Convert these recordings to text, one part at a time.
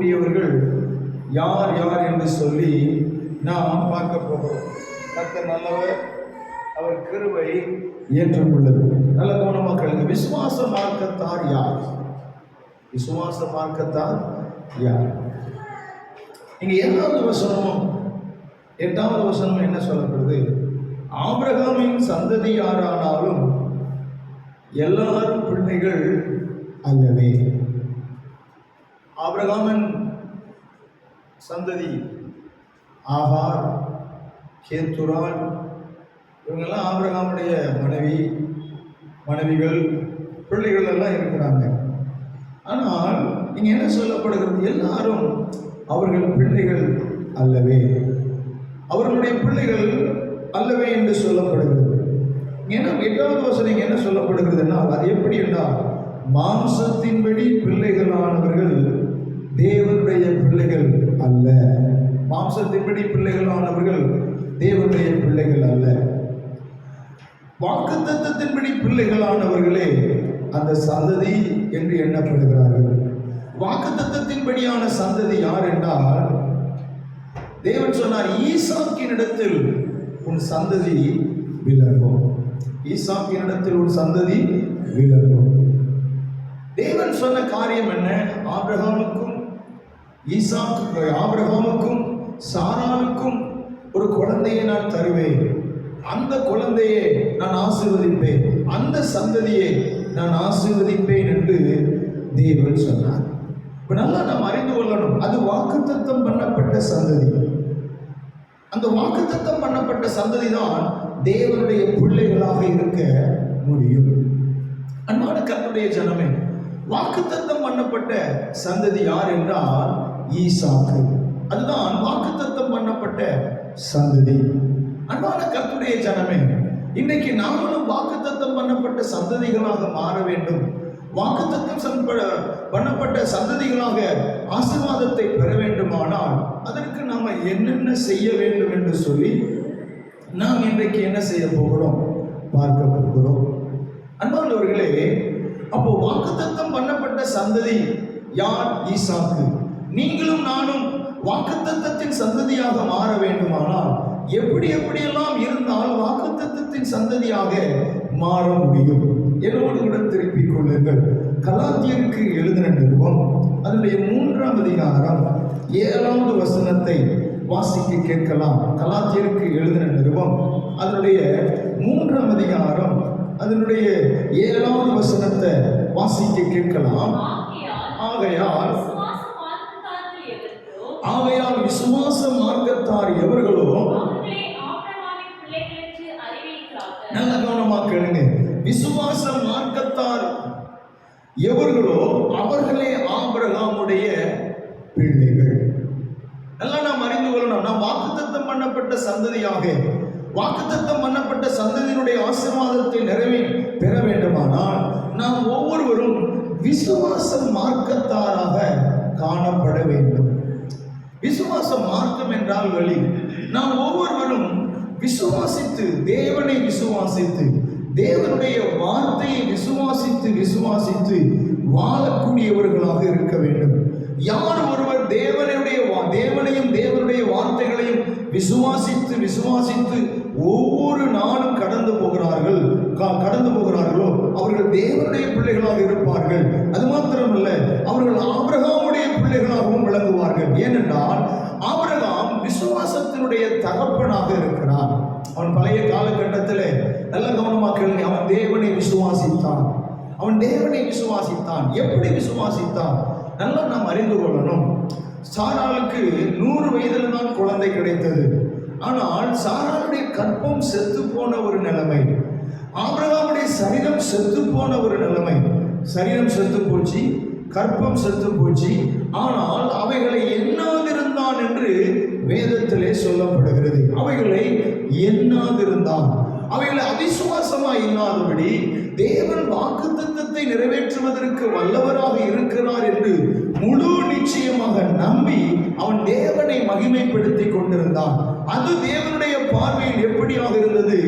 இருக்கக்கூடியவர்கள் யார் யார் என்று சொல்லி நாம் பார்க்க போகிறோம். கர்த்தர் நல்லவர், அவர் கிருபை என்றும் உள்ளது. நல்ல கவனமாக கேளுங்க. விசுவாச மார்க்கத்தார் யார்? விசுவாச மார்க்கத்தார் யார்? இங்க 8வது வசனம் என்ன சொல்லப்படுது? ஆபிரகாமின் சந்ததி யாரானாலும் எல்லாரும் பிள்ளைகள் அல்லவே. ஆபிரகாமின் சந்ததி ஆகார், கேத்துரால், இவங்கெல்லாம் ஆபிரகாமுடைய மனைவிகள், பிள்ளைகள் எல்லாம் இருக்கிறாங்க. ஆனால் இங்க என்ன சொல்லப்படுகிறது? எல்லாரும் அவர்கள் பிள்ளைகள் அல்லவே, அவர்களுடைய பிள்ளைகள் அல்லவே என்று சொல்லப்படுகிறது. ஏன்னா 8வது வசனம் என்ன சொல்லப்படுகிறதுன்னா, அது எப்படி என்றால், மாம்சத்தின்படி பிள்ளைகளானவர்கள் தேவனுடைய பிள்ளைகள் அல்ல. மாம்சத்தின்படி பிள்ளைகளானவர்கள் தேவனுடைய பிள்ளைகள் அல்ல. வாக்குத்தத்தத்தின்படி பிள்ளைகளானவர்களே அந்த சந்ததி என்று எண்ணப்படுகிறார்கள். வாக்குத்தத்தத்தின்படியான சந்ததி யார் என்றால், தேவன் சொன்னார், ஈசாக்கினிடத்தில் உன் சந்ததி விலகும். ஈசாக்கினிடத்தில் உன் சந்ததி விலகும். தேவன் சொன்ன காரியம் என்ன? ஆபிரகாமுக்கும் சாராளுக்கும் ஒரு குழந்தையை நான் தருவேன், அந்த குழந்தையை நான் ஆசீர்வதிப்பேன், அந்த சந்ததியை நான் ஆசீர்வதிப்பேன் என்று தேவன் சொன்னார். இப்ப நல்லா நாம் அறிந்து கொள்ளணும், அது வாக்குத்தத்தம் பண்ணப்பட்ட சந்ததி. அந்த வாக்குத்தத்தம் பண்ணப்பட்ட சந்ததி தான் தேவனுடைய பிள்ளைகளாக இருக்க முடியும். அன்பான கர்த்தருடைய ஜனமே, வாக்குத்தத்தம் பண்ணப்பட்ட சந்ததி யார் என்றால் ஈசாக்கு. அதுதான் வாக்குத்தத்தம் பண்ணப்பட்ட சந்ததி. அன்பான கர்த்தருடைய ஜனமே, இன்னைக்கு நாமளும் வாக்குத்தத்தம் பண்ணப்பட்ட சந்ததிகளாக மாற வேண்டும். வாக்குத்தத்தம் பண்ணப்பட்ட சந்ததிகளாக ஆசீர்வாதத்தை பெற வேண்டுமானால் அதற்கு நாம என்னென்ன செய்ய வேண்டும் என்று சொல்லி நாம் இன்றைக்கு என்ன செய்ய போகிறோம், பார்க்க போகிறோம். அன்பானவர்களே, அப்போ வாக்குத்தத்தம் பண்ணப்பட்ட சந்ததி யார்? ஈசாக்கு. நீங்களும் நானும் வாக்குத்தத்தத்தின் சந்ததியாக மாற வேண்டுமானால் எப்படியெல்லாம் இருந்தால் வாக்குத்தத்தத்தின் சந்ததியாக மாற முடியும்? என்னோடு கூட திருப்பிக் கொள்ளுங்கள். கலாத்தியருக்கு எழுதின நிருபம் அதனுடைய 3ஆம் அதிகாரம் 7வது வசனத்தை வாசிக்க கேட்கலாம். கலாத்தியருக்கு எழுதின நிருபம் அதனுடைய 3ஆம் அதிகாரம் அதனுடைய 7வது வசனத்தை வாசிக்க கேட்கலாம். ஆகையால் விசுவாச மார்க்கத்தார் எவர்களோ, நல்ல கவனமாக கேளுங்க, விசுவாச மார்க்கத்தார் எவர்களோ அவர்களே ஆபிரகாமுடைய பிள்ளைகள். நல்லா நாம் அறிந்து கொள்ளணும், நாம் வாக்குத்தத்தம் பண்ணப்பட்ட சந்ததியாக, வாக்குத்தத்தம் பண்ணப்பட்ட சந்ததியினுடைய ஆசீர்வாதத்தை பெற வேண்டுமானால் நாம் ஒவ்வொருவரும் விசுவாச மார்க்கத்தாராக காணப்பட வேண்டும். விசுவாச மார்க்கம் என்றால் வழி. நாம் ஒவ்வொருவரும் விசுவாசித்து, தேவனை விசுவாசித்து, தேவனுடைய வார்த்தையை விசுவாசித்து வாழக்கூடியவர்களாக இருக்க வேண்டும். யார் ஒருவர் தேவனையும் தேவனுடைய வார்த்தைகளையும் விசுவாசித்து ஒவ்வொரு நாளும் கடந்து போகிறார்களோ அவர்கள் தேவனுடைய பிள்ளைகளாக இருப்பார்கள். அது மாத்திரமல்ல, அவர்கள் ஆபிரகாமுடைய பிள்ளைகளாகவும் விளங்குவார்கள். ஏனென்றால் ஆபிரகாம் விசுவாசத்தினுடைய தகப்பனாக இருக்கிறார். அவன் பழைய காலகட்டத்தில் நல்ல கவனமாக கேளுங்க, அவன் தேவனை விசுவாசித்தான். எப்படி விசுவாசித்தான்? நல்லா நாம் அறிந்து கொள்ளணும். சாராளுக்கு 100 வயதில் தான் குழந்தை கிடைத்தது. ஆனால் சாராளுடைய கற்பம் செத்து போன ஒரு நிலைமை, ஆபிரகாமுடைய சரீரம் செத்து போன ஒரு நிலைமை. சரீரம் செத்து போச்சு, கற்பம் செத்து போச்சு. ஆனால் அவைகளை எண்ணாதிருந்தான் என்று வேதத்திலே சொல்லப்படுகிறது. அவைகளை எண்ணாதிருந்தான், அவைகளை அவிசுவாசமாய் இல்லாதபடி தேவன் வாக்குத்தத்தத்தை நிறைவேற்றுவதற்கு வல்லவராக இருக்கிறார் என்று முழு நிச்சயமாக நம்பி அவன் தேவனை மகிமைப்படுத்திக் கொண்டிருந்தான். அது தேவனுடைய பார்வையில் எப்படியாக இருந்தது?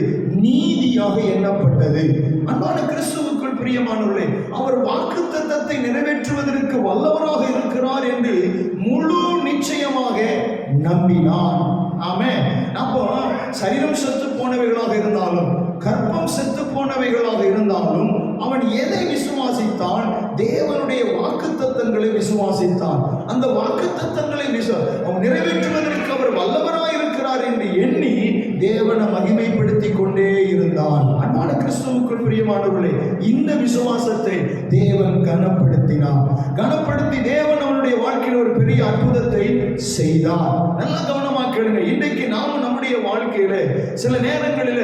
நீதியாக எண்ணப்பட்டது. அன்பான கிறிஸ்துவுக்குள் பிரியமானவர்களே, அவர் வாக்குத்தத்தத்தை நிறைவேற்றுவதற்கு வல்லவராக இருக்கிறார் என்று நம்பினான். ஆமென். அப்போ சரீரம் செத்து போனவைகளாக இருந்தாலும், கற்பம் செத்து போனவைகளாக இருந்தாலும், அவன் எதை விசுவாசித்தான்? தேவனுடைய வாக்குத்தத்தங்களை விசுவாசித்தான். அந்த வாக்குத்தத்தங்களை அவன் நிறைவேற்றுவதற்கு அவர் வல்லவராய் இருக்கிறார் என்று எண்ணி தேவனை மகிமைப்படுத்தி கொண்டே இருந்தான். அன்பான கிறிஸ்துவுக்குள் பிரியமானவர்களே, இந்த விசுவாசத்தை தேவன் கனப்படுத்தினார். கனப்படுத்தி தேவன் அவனுடைய வாழ்க்கையில் ஒரு பெரிய அற்புதத்தை செய்தார். நல்ல கவனமா கேளுங்க. இன்றைக்கு நாம் நம்முடைய வாழ்க்கையில சில நேரங்களில்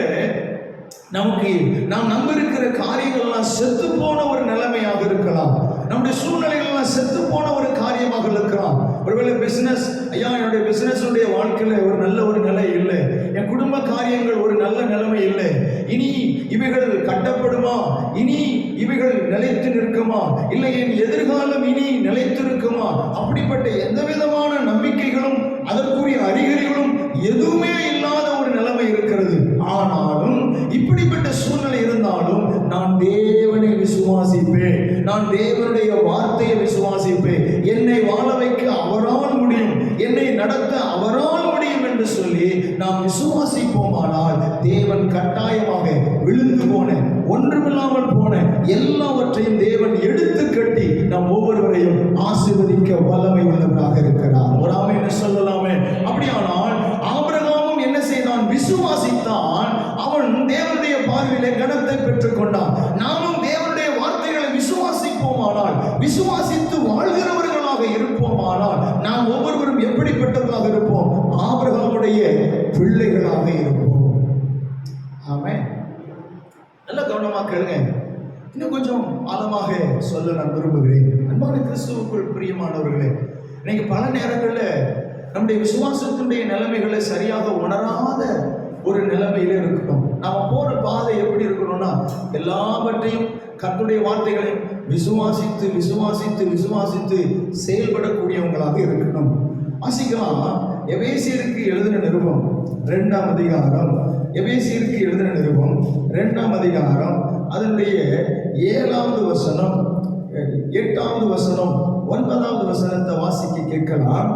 நமக்கு நாம் நம்பியிருக்கிற காரியங்கள் எல்லாம் செத்து போன ஒரு நிலைமையாக இருக்கலாம். நம்முடைய சூழ்நிலைகள் எல்லாம் செத்து போன ஒரு காரியமாக இருக்கலாம். ஒருவேளை பிசினஸ், ஐயா என்னுடைய பிசினஸ் வாழ்க்கையில ஒரு நல்ல ஒரு நிலை இல்லை, என் குடும்ப காரியங்கள் ஒரு நல்ல நிலைமை இல்லை, இனி இவைகள் கட்டப்படுமா, இனி இவைகள் நிலைத்து நிற்குமா, இல்லை என் எதிர்காலம் இனி நிலைத்து இருக்குமா, அப்படிப்பட்ட எந்த விதமான நம்பிக்கைகளும் அதற்குரிய அறிகுறிகளும் எதுவுமே இல்லாத ஒரு நிலைமை இருக்கிறது. ஆனாலும் இப்படிப்பட்ட சூழ்நிலை இருந்தாலும் நான் தேவனை விசுவாசிப்பேன், நான் தேவனுடைய வார்த்தையை விசுவாசிப்பேன், என்னை வாழ வைக்க அவரால் முடியும், என்னை நடத்த அவரால் முடியும் என்று சொல்லி நாம் விசுவாசிப்போமானால் தேவன் கட்டாயமாக விழுந்து போன, ஒன்றுமில்லாமல் போன எல்லாவற்றையும் தேவன் எடுத்து கட்டி நம் ஒவ்வொருவரையும் ஆசீர்வதிக்க வல்லமை உள்ளவராக இருக்கிறார். ஒரு ஆமென் சொல்லலாமே. அப்படியானால் ஆபிரகாமும் என்ன செய்தான்? விசுவாசித்தான். அவன் தேவனுடைய பார்வையிலே கனத்தை பெற்றுக் கொண்டான். நாமும் தேவனுடைய வார்த்தைகளை விசுவாசிப்போமானால், விசுவாசித்து வாழ்கிறவர்களாக இருப்போமானால் நாம் ஒவ்வொருவரும் எப்படிப்பட்டவர்களாக இருப்போம்? ஆபிரகாமுடைய பிள்ளைகளாக இருப்போம். ஆமென். நல்ல கவனமாக கேளுங்க. இன்னும் கொஞ்சம் ஆழமாக சொல்ல நான் விரும்புகிறேன். அன்பான கிறிஸ்துவுக்குள் பிரியமானவர்களே, இன்னைக்கு பல நேரங்களில் நம்முடைய விசுவாசத்தினுடைய நிலைமைகளை சரியாக உணராத ஒரு நிலைமையில இருக்கணும். நாம போற பாதை எப்படி இருக்கணும்னா, எல்லாவற்றையும் கர்த்தருடைய வார்த்தைகளை விசுவாசித்து விசுவாசித்து விசுவாசித்து செயல்படக்கூடியவங்களாக இருக்கணும். வாசிக்கலாம். எபேசியருக்கு எழுதின நிருபம் 2ஆம் அதிகாரம், எபேசியருக்கு எழுதின நிருபம் 2ஆம் அதிகாரம், அதனுடைய 7வது வசனம், 8வது வசனம், 9வது வசனத்தை வாசிக்க கேட்கலாம்.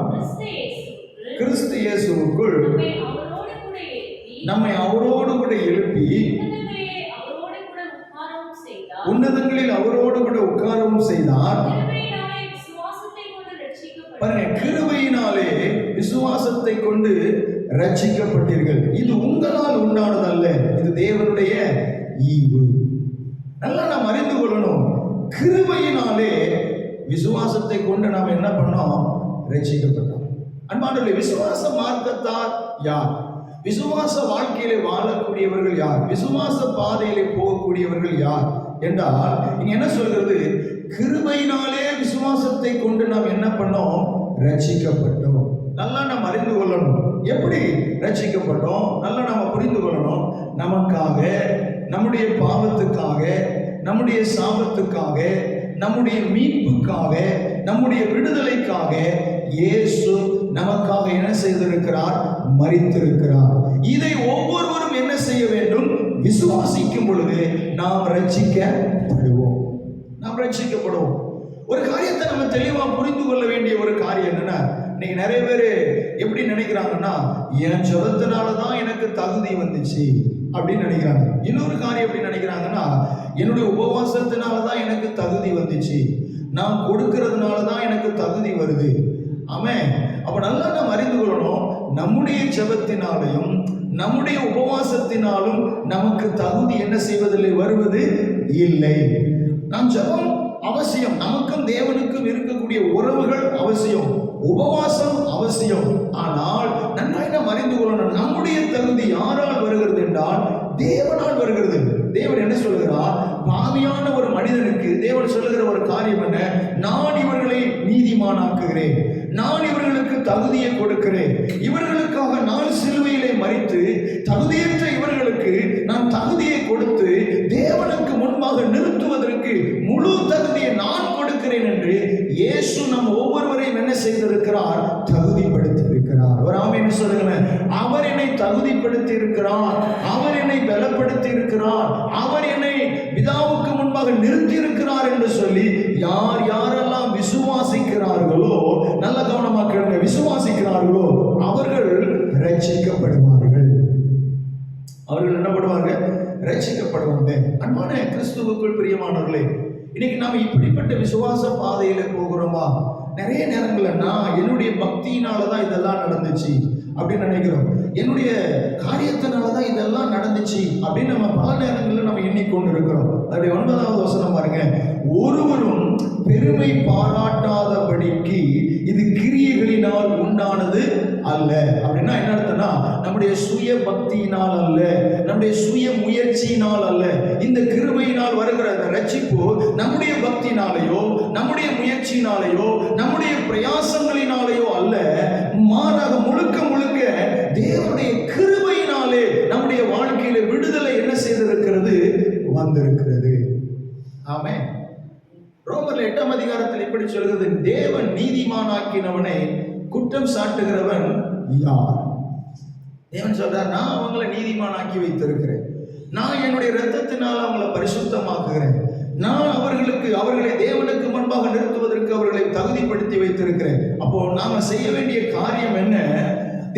கிறிஸ்து இயேசுவுக்குள் நம்மை அவரோடு கூட எழுப்பி உன்னதங்களில் அவரோடு கூட உட்காரவும் செய்தார். கிருபையினாலே விசுவாசத்தை கொண்டு ரட்சிக்கப்பட்டீர்கள். இது உங்களால் உண்டானதல்ல, இது தேவனுடைய ஈவு. நல்லா நாம் அறிந்து கொள்ளணும். கிருபையினாலே விசுவாசத்தை கொண்டு நாம் என்ன பண்ணோம்? ரட்சிக்கப்பட்டோம். அன்பானவர்களே, விசுவாச மார்க்கத்தார் யார்? விசுவாச வாழ்க்கையிலே வாழக்கூடியவர்கள் யார்? விசுவாச பாதையிலே போகக்கூடியவர்கள் யார் என்றால், இங்க என்ன சொல்கிறது? கிருபையினாலே விசுவாசத்தை கொண்டு நாம் என்ன பண்ணோம்? ரட்சிக்கப்பட்டோம். நல்லா நாம் அறிந்து கொள்ளணும். எப்படி ரட்சிக்கப்பட்டோம்? நல்லா நாம் புரிந்து கொள்ளணும். நமக்காக, நம்முடைய பாவத்துக்காக, நம்முடைய சாபத்துக்காக, நம்முடைய மீட்புக்காக, நம்முடைய விடுதலைக்காக இயேசு நமக்காக என்ன செய்திருக்கிறார்? மரித்திருக்கிறார். இதை ஒவ்வொருவரும் என்ன செய்ய வேண்டும்? விசுவாசிக்கும் பொழுது நாம் ரட்சிக்கப்படுவோம். நாம் ரட்சிக்கப்படுவோம். ஒரு காரியத்தை நம்ம தெளிவா புரிந்து கொள்ள வேண்டிய ஒரு காரியம் என்னன்னா, இன்னைக்கு நிறைய பேர் எப்படி நினைக்கிறாங்கன்னா, என் ஜெபத்தினாலதான் எனக்கு தகுதி வந்துச்சு அப்படின்னு நினைக்கிறாங்க. இன்னொரு காரியம் எப்படி நினைக்கிறாங்கன்னா, என்னுடைய உபவாசத்தினாலதான் எனக்கு தகுதி வந்துச்சு, நான் கொடுக்கிறதுனாலதான் எனக்கு தகுதி வருது. ஆமென். அப்ப நல்லா நாம் அறிந்து கொள்ளணும், நம்முடைய ஜெபத்தினாலையும் நம்முடைய உபவாசத்தினாலும் நமக்கு தகுதி என்ன செய்வதில்லை, வருவது இல்லை. நாம் ஜெபம் அவசியம், நமக்கும் தேவனுக்கும் இருக்கக்கூடிய உறவுகள் அவசியம், உபவாசம் அவசியம். ஆனால் நன்றாய் நாம் அறிந்து கொள்ளணும், நம்முடைய தகுதி யாரால் வருகிறது என்றால் தேவனால் வருகிறது. தேவன் என்ன சொல்கிறார்? பாவியான ஒரு மனிதனுக்கு தேவன் சொல்லுகிற ஒரு காரியம் என்ன? நான் இவர்களை நீதிமானாக்குகிறேன், நான் இவர்களுக்கு தகுதியை கொடுக்கிறேன், இவர்களுக்காக நான் சிலுவையிலே மரித்து தகுதியற்ற இவர்களுக்கு நான் தகுதியை கொடுத்து தேவனுக்கு முன்பாக நிறுத்துவதற்கு முழு தகுதியை நான் கொடுக்கிறேன் என்று இயேசு நம் ஒவ்வொருவரையும் என்ன செய்திருக்கிறார்? தகுதிப்படுத்தி இருக்கிறார். ஒரு ஆமென் சொல்லுங்க. அவர் என்னை தகுதிப்படுத்தி இருக்கிறார், அவர் என்னை பலப்படுத்தி இருக்கிறார், அவர் என்னை பிதாவுக்கு முன்பாக நிறுத்தி இருக்கிறார் என்று சொல்லி யார் யாரெல்லாம் விசுவாசிக்கிறார்களோ, நல்ல கவனமாக கேளுங்க, விசுவாசிக்கிறார்களோ அவர்கள் விசுவாச பாதையில போகிறோமா? நிறைய நேரங்கள்ல நான் என்னுடைய பக்தியினாலதான் இதெல்லாம் நடந்துச்சு அப்படின்னு நினைக்கிறோம். என்னுடைய காரியத்தினாலதான் இதெல்லாம் நடந்துச்சு அப்படின்னு நம்ம பல நேரங்களில் நம்ம எண்ணிக்கொண்டு இருக்கிறோம். அதனுடைய 9வது வசனம் பாருங்க. ஒருவரும் பெருமை பாராட்டாதபடிக்கு இது கிரியைகளினால் உண்டானது அல்ல. அப்படின்னா என்ன அர்த்தம்னா, நம்முடைய சுய பக்தியினால் அல்ல, நம்முடைய சுய முயற்சியினால் அல்ல. இந்த கிருபையினால் வருகிற ரட்சிப்பு நம்முடைய பக்தினாலேயோ நம்முடைய முயற்சியினாலேயோ நம்முடைய பிரயாசங்களினாலேயோ அல்ல, மாறாக முழுக்க முழுக்க தேவனுடைய கிருபையினாலே நம்முடைய வாழ்க்கையில விடுதலை என்ன செய்திருக்கிறது? வந்திருக்கிறது. ஆமென். ரோமர் 8ஆம் அதிகாரத்தில் இப்படி சொல்கிறது, தேவன் நீதிமானாக்கினவனை குற்றம் சாட்டுகிறவன் யார்? தேவன் சொல்றார், நான் அவங்களை நீதிமானாக்கி வைத்திருக்கிறேன், நான் என்னுடைய இரத்தத்தினால் அவங்களை பரிசுத்தமாக்குகிறேன், நான் அவர்களை தேவனுக்கு முன்பாக நிறுத்துவதற்கு அவர்களை தகுதிப்படுத்தி வைத்திருக்கிறேன். அப்போ நாம செய்ய வேண்டிய காரியம் என்ன?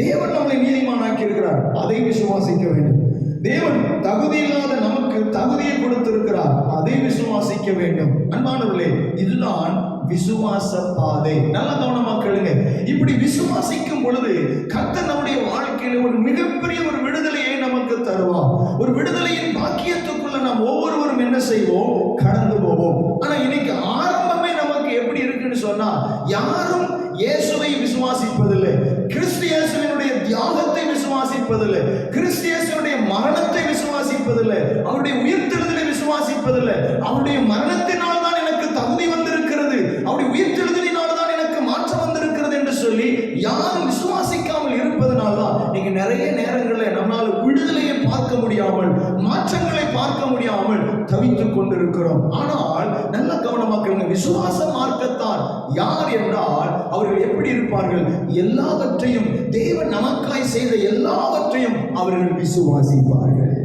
தேவன் நம்மளை நீதிமானாக்கி இருக்கிறார், அதை விசுவாசிக்க வேண்டும். தேவன் தகுதி இல்லாத நமக்கு தகுதியை கொடுத்திருக்கிறார், அதை விசுவாசிக்க வேண்டும். அன்பானவர்களே, இதுதான் விசுவாச பாதை. நல்ல கவனமா கேளுங்க. இப்படி விசுவாசிக்கும் பொழுது கர்த்தர் நம்முடைய வாழ்க்கையில ஒரு மிகப்பெரிய ஒரு விடுதலையை நமக்கு தருவார். ஒரு விடுதலையின் பாக்கியத்துக்குள்ள நாம் ஒவ்வொருவரும் என்ன செய்வோம்? கடந்து போவோம். ஆனா இன்னைக்கு ஆரம்பமே நமக்கு எப்படி இருக்குன்னு சொன்னா, யாரும் இயேசுவை விசுவாசிப்பதில்லை, கிறிஸ்து இயேசுவினுடைய தியாகத்தை விசுவாசிப்பதில்லை, கிறிஸ்து இயேசுவினுடைய மரணத்தை விசுவாசிப்பதில்லை, அவருடைய உயிர்த்தெழுதலை விசுவாசிப்பதில்லை. அவருடைய மரணத்தினால் தான் எனக்கு தகுதி வந்திருக்கிறது, அவருடைய உயிர்த்தெழுதலினால் தான் எனக்கு மாற்றம் வந்திருக்கிறது என்று சொல்லி யாரும் விசுவாசிக்காமல் இருப்பதனால்தான் நீங்க நிறைய நேரங்களில் நம்மளால விடுதலையை பார்க்க முடியாமல், மாற்றங்களை பார்க்க முடியாமல் தவித்துக் கொண்டிருக்கிறோம். ஆனால் நல்ல கவனமாக்குங்க, விசுவாச மார்க்கத்தார் யார் என்றால் அவர்கள் எப்படி இருப்பார்கள்? எல்லாவற்றையும் தேவன் நமக்காய் செய்த எல்லாவற்றையும் அவர்கள் விசுவாசிப்பார்கள்.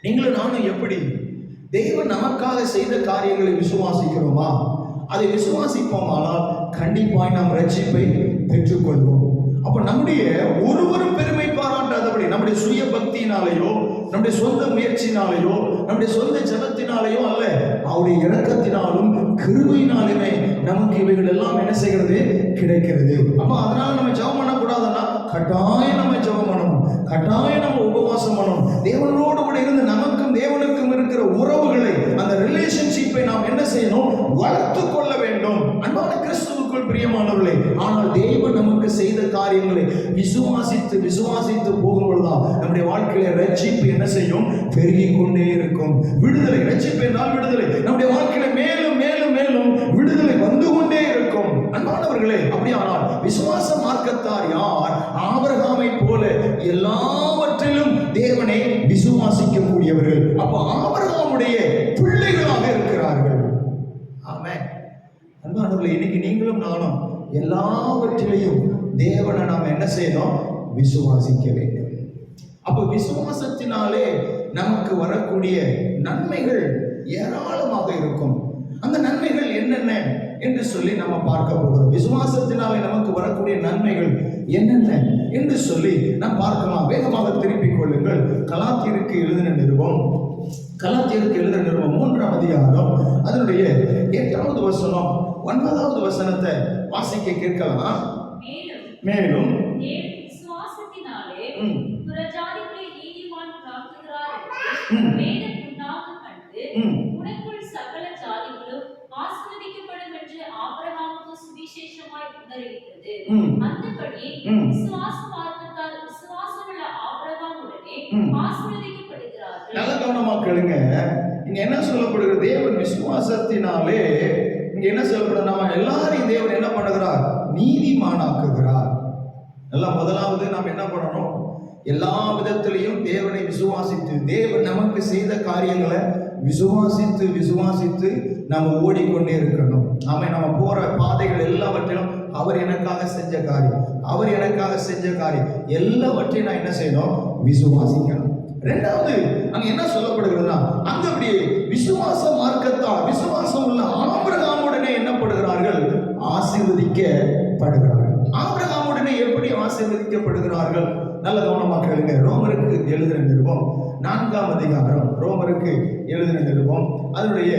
நீங்களும் நானும் எப்படி தேவன் நமக்காக செய்த காரியங்களை விசுவாசிக்கிறோமா? அதை விசுவாசிப்போமானால் கண்டிப்பாய் நாம் ரட்சிப்பை பெற்றுக்கொள்வோம். அப்ப நம்முடைய ஒருவரும் பெருமை பாராட்டாதபடி, நம்முடைய சுய பக்தியினாலேயோ நம்முடைய சொந்த முயற்சினாலேயோ நம்முடைய சொந்த ஜபத்தினாலேயோ அல்ல, அவருடைய இரக்கத்தினாலும் கிருபையினாலுமே நமக்கு இவைகள் எல்லாம் என்ன செய்கிறது? கிடைக்கிறது. அப்ப அதனால நம்ம ஜபம் பண்ணக்கூடாதுன்னா கட்டாயம் நம்ம ஜபம் பண்ணணும், கட்டாயம் நம்ம உபவாசம் பண்ணணும். தேவனோடு கூட இருந்து நமக்கும் தேவனுக்கும் இருக்கிற உறவுகளை, அந்த ரிலேஷன்ஷிப்பை நாம் என்ன செய்யணும்? வளர்த்து கொள்ள வேண்டும். அன்பான கிறிஸ்துவுக்குள் பிரியமானவர்களே, ஆனால் தேவன் நமக்கு செய்த காரியங்களை விசுவாசித்து விசுவாசித்து போகும்பொழுதுதான் நம்முடைய வாழ்க்கையில ரட்சிப்பு என்ன செய்யும்? பெருகிக் கொண்டே இருக்கும். விடுதலை, ரட்சிப்பு என்றால் விடுதலை, நம்முடைய வாழ்க்கையில மேலும் மேலும் மேலும் விடுதலை வந்து கொண்டே இருக்கும். அன்பானவர்களே, அப்படியானால் விசுவாச மார்க்கத்தார் யார்? ஆபிரகாமை போல எல்லாவற்றிலும் தேவனை விசுவாசிக்க கூடியவர்கள். அப்ப ஆபிரகாமுடைய பிள்ளைகளாக இருக்கிறார்கள். ஆமென். அன்பானவர்களே, இன்னைக்கு நீங்களும் நானும் எல்லாவற்றிலையும் தேவனை நாம் என்ன செய்யணும்? விசுவாசிக்க வேண்டும். அப்ப விசுவாசத்தினாலே நமக்கு வரக்கூடிய நன்மைகள் ஏராளமாக இருக்கும். அந்த நன்மைகள் என்னென்ன என்று சொல்லி நம்ம பார்க்க போகிறோம். விசுவாசத்தினாலே நமக்கு வரக்கூடிய நன்மைகள் என்னென்ன என்று சொல்லி நாம் பார்க்கலாம். வேகமாக திருப்பிக் கொள்ளுங்கள். கலாத்தியருக்கு எழுதின நிருபம் 3ஆம் அதிகாரம் அதனுடைய 8வது வசனம் 9வது வசனத்தை வாசிக்க கேட்கலாம். மேலும் நல்ல கவனமா கேளுங்க. இங்க என்ன சொல்லப்படுகிறது? தேவன் விசுவாசத்தினாலே இங்க என்ன சொல்லப்படுது? நம்ம எல்லாரையும் தேவன் என்ன பண்ணுகிறார்? நீதிமானாக்குகிறார். எல்லாம் முதலாவது நாம் என்ன பண்ணணும்? எல்லா விதத்திலையும் தேவனை விசுவாசித்து, தேவன் நமக்கு செய்த காரியங்களை விசுவாசித்து விசுவாசித்து நம்ம ஓடிக்கொண்டே இருக்கணும். நம்ம போற பாதைகள் எல்லாவற்றிலும் அவர் எனக்காக செஞ்ச காரியம், அவர் எனக்காக செஞ்ச காரியம் எல்லாவற்றையும் நான் என்ன செய்யணும்? விசுவாசிக்கணும். இரண்டாவது அங்க என்ன சொல்லப்படுகிறதுனா, அங்க அப்படி விசுவாச மார்க்கத்தால் விசுவாசம் உள்ள ஆபிரகாமுடனே என்னப்படுகிறார்கள்? ஆசீர்வதிக்கப்படுகிறார்கள். ஆபிரகாமுடனே எப்படி ஆசீர்வதிக்கப்படுகிறார்கள்? நல்ல கவனமாக கேளுங்க. ரோமருக்கு எழுதின நிருபம் 4ஆம் அதிகாரம், ரோமருக்கு எழுதின நிருபம் அதனுடைய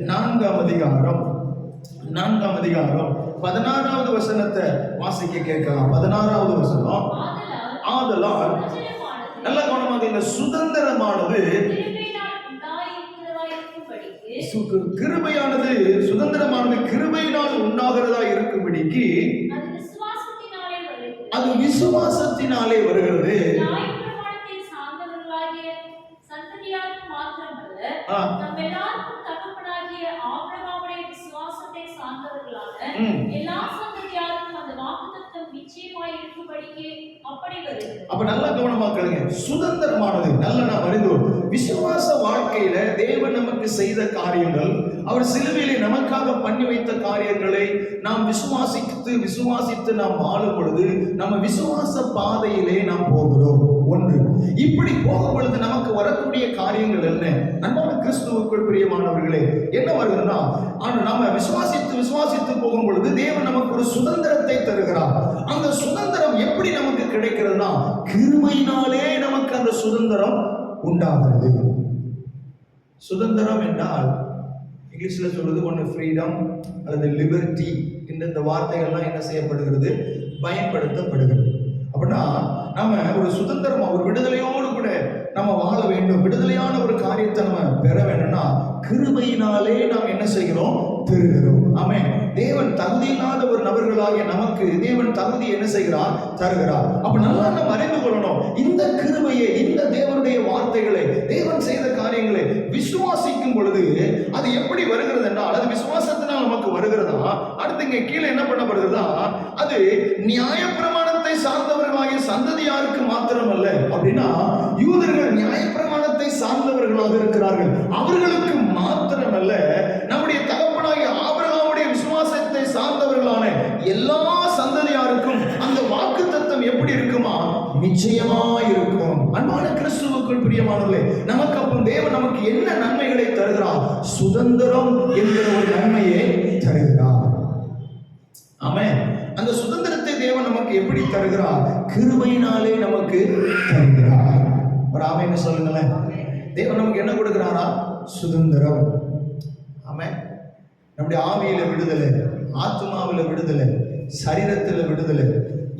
4ஆம் அதிகாரம் 4ஆம் அதிகாரம் 16வது வசனத்தை வாசிக்க கேட்கலாம். 16வது வசனம், ஆதலால் நல்ல கவனமாக, இந்த சுதந்திரமானது கிருபையானது சுதந்திரமானது கிருபையினால் உண்டாகிறதா இருக்கும்படிக்கு அது விசுவாசத்தினாலே வருகிறது. அப்ப நல்ல கவனமா கேளுங்க. சுதந்திரமானது நல்ல நாம் அறிந்தோம். விசுவாச வாழ்க்கையில தேவன் நமக்கு செய்த காரியங்கள், அவர் சிலுவையிலே நமக்காக பண்ணி வைத்த காரியங்களை நாம் விசுவாசித்து நாம் வாழும் பொழுது நம்ம விசுவாச பாதையிலே நாம் போகிறோம். ஒன்று, இப்படி போகும் பொழுது நமக்கு வரக்கூடிய காரியங்கள் என்ன? அன்பான கிறிஸ்துவுக்குள் பிரியமானவர்களே, என்ன வருகிறதுனா, நாம விசுவாசித்து போகும் பொழுது தேவன் நமக்கு ஒரு சுதந்திரத்தை தருகிறார். அந்த சுதந்திரம் எப்படி நமக்கு கிடைக்கிறதுனா, கிருபையினாலே நமக்கு அந்த சுதந்திரம் உண்டாகிறது. சுதந்திரம் என்றால் இங்கிலீஷ்ல சொல்றது ஒன்று ஃப்ரீடம் அல்லது லிபர்ட்டி. இந்த வார்த்தைகள்லாம் என்ன செய்யப்படுகிறது? பயன்படுத்தப்படுகிறது. அப்படின்னா நம்ம ஒரு சுதந்திரமா ஒரு விடுதலையோடு கூட நம்ம வாழ வேண்டும். விடுதலையான ஒரு காரியத்தை நம்ம பெற வேண்டும்னா கிருபையினாலே நாம் என்ன செய்கிறோம்? பெறுகிறோம். ஆமென். தேவன் தகுதி இல்லாத ஒரு நபர்களாகிய நமக்கு தேவன் தகுதி என்ன செய்கிறார்? தருகிறார். அப்ப நல்லா நம்ம அறிந்து கொள்ளணும், இந்த கிருபையை, இந்த தேவனுடைய வார்த்தைகளை, தேவன் செய்த காரியங்களை விசுவாசிக்கும் பொழுது அது எப்படி வருகிறது என்றால், அது விசுவாசத்தினால் நமக்கு வருகிறதா? அடுத்து இங்க கீழே என்ன பண்ணப்படுகிறதா? அது நியாயப்பிரமாணத்தை சார்ந்தவர்களாகிய சந்ததியாருக்கு மாத்திரமல்ல. அப்படின்னா யூதர்கள் நியாயப்பிரமாணத்தை சார்ந்தவர்களாக இருக்கிறார்கள். அவர்களுக்கு மாத்திரமல்ல, நம்முடைய தகப்பனாகிய ஆபிரகாமுடைய விசுவாசத்தை சார்ந்தவர்களான எல்லா சந்ததியாருக்கும் அந்த வாக்குத்தத்தம் எப்படி இருக்குமா? நிச்சயமா இருக்கும். அன்பான கிறிஸ்துவுக்குள் பிரியமானவர்களே, நமக்கு அப்போ தேவன் நமக்கு என்ன நன்மைகளை தருகிறார்? சுதந்திரம் என்கிற ஒரு நன்மையை தருகிறார். ஆமென். அந்த சுதந்திரத்தை தேவன் நமக்கு எப்படி தருகிறார்? கிருபையினாலே நமக்கு தருகிறார். ஒரு ஆமென் சொல்லுங்களேன். தேவன் நமக்கு என்ன கொடுக்கிறாரா? சுதந்திரம். ஆமென். நம்முடைய ஆவியில விடுதலை, ஆத்மாவில விடுதலை, சரீரத்துல விடுதலை,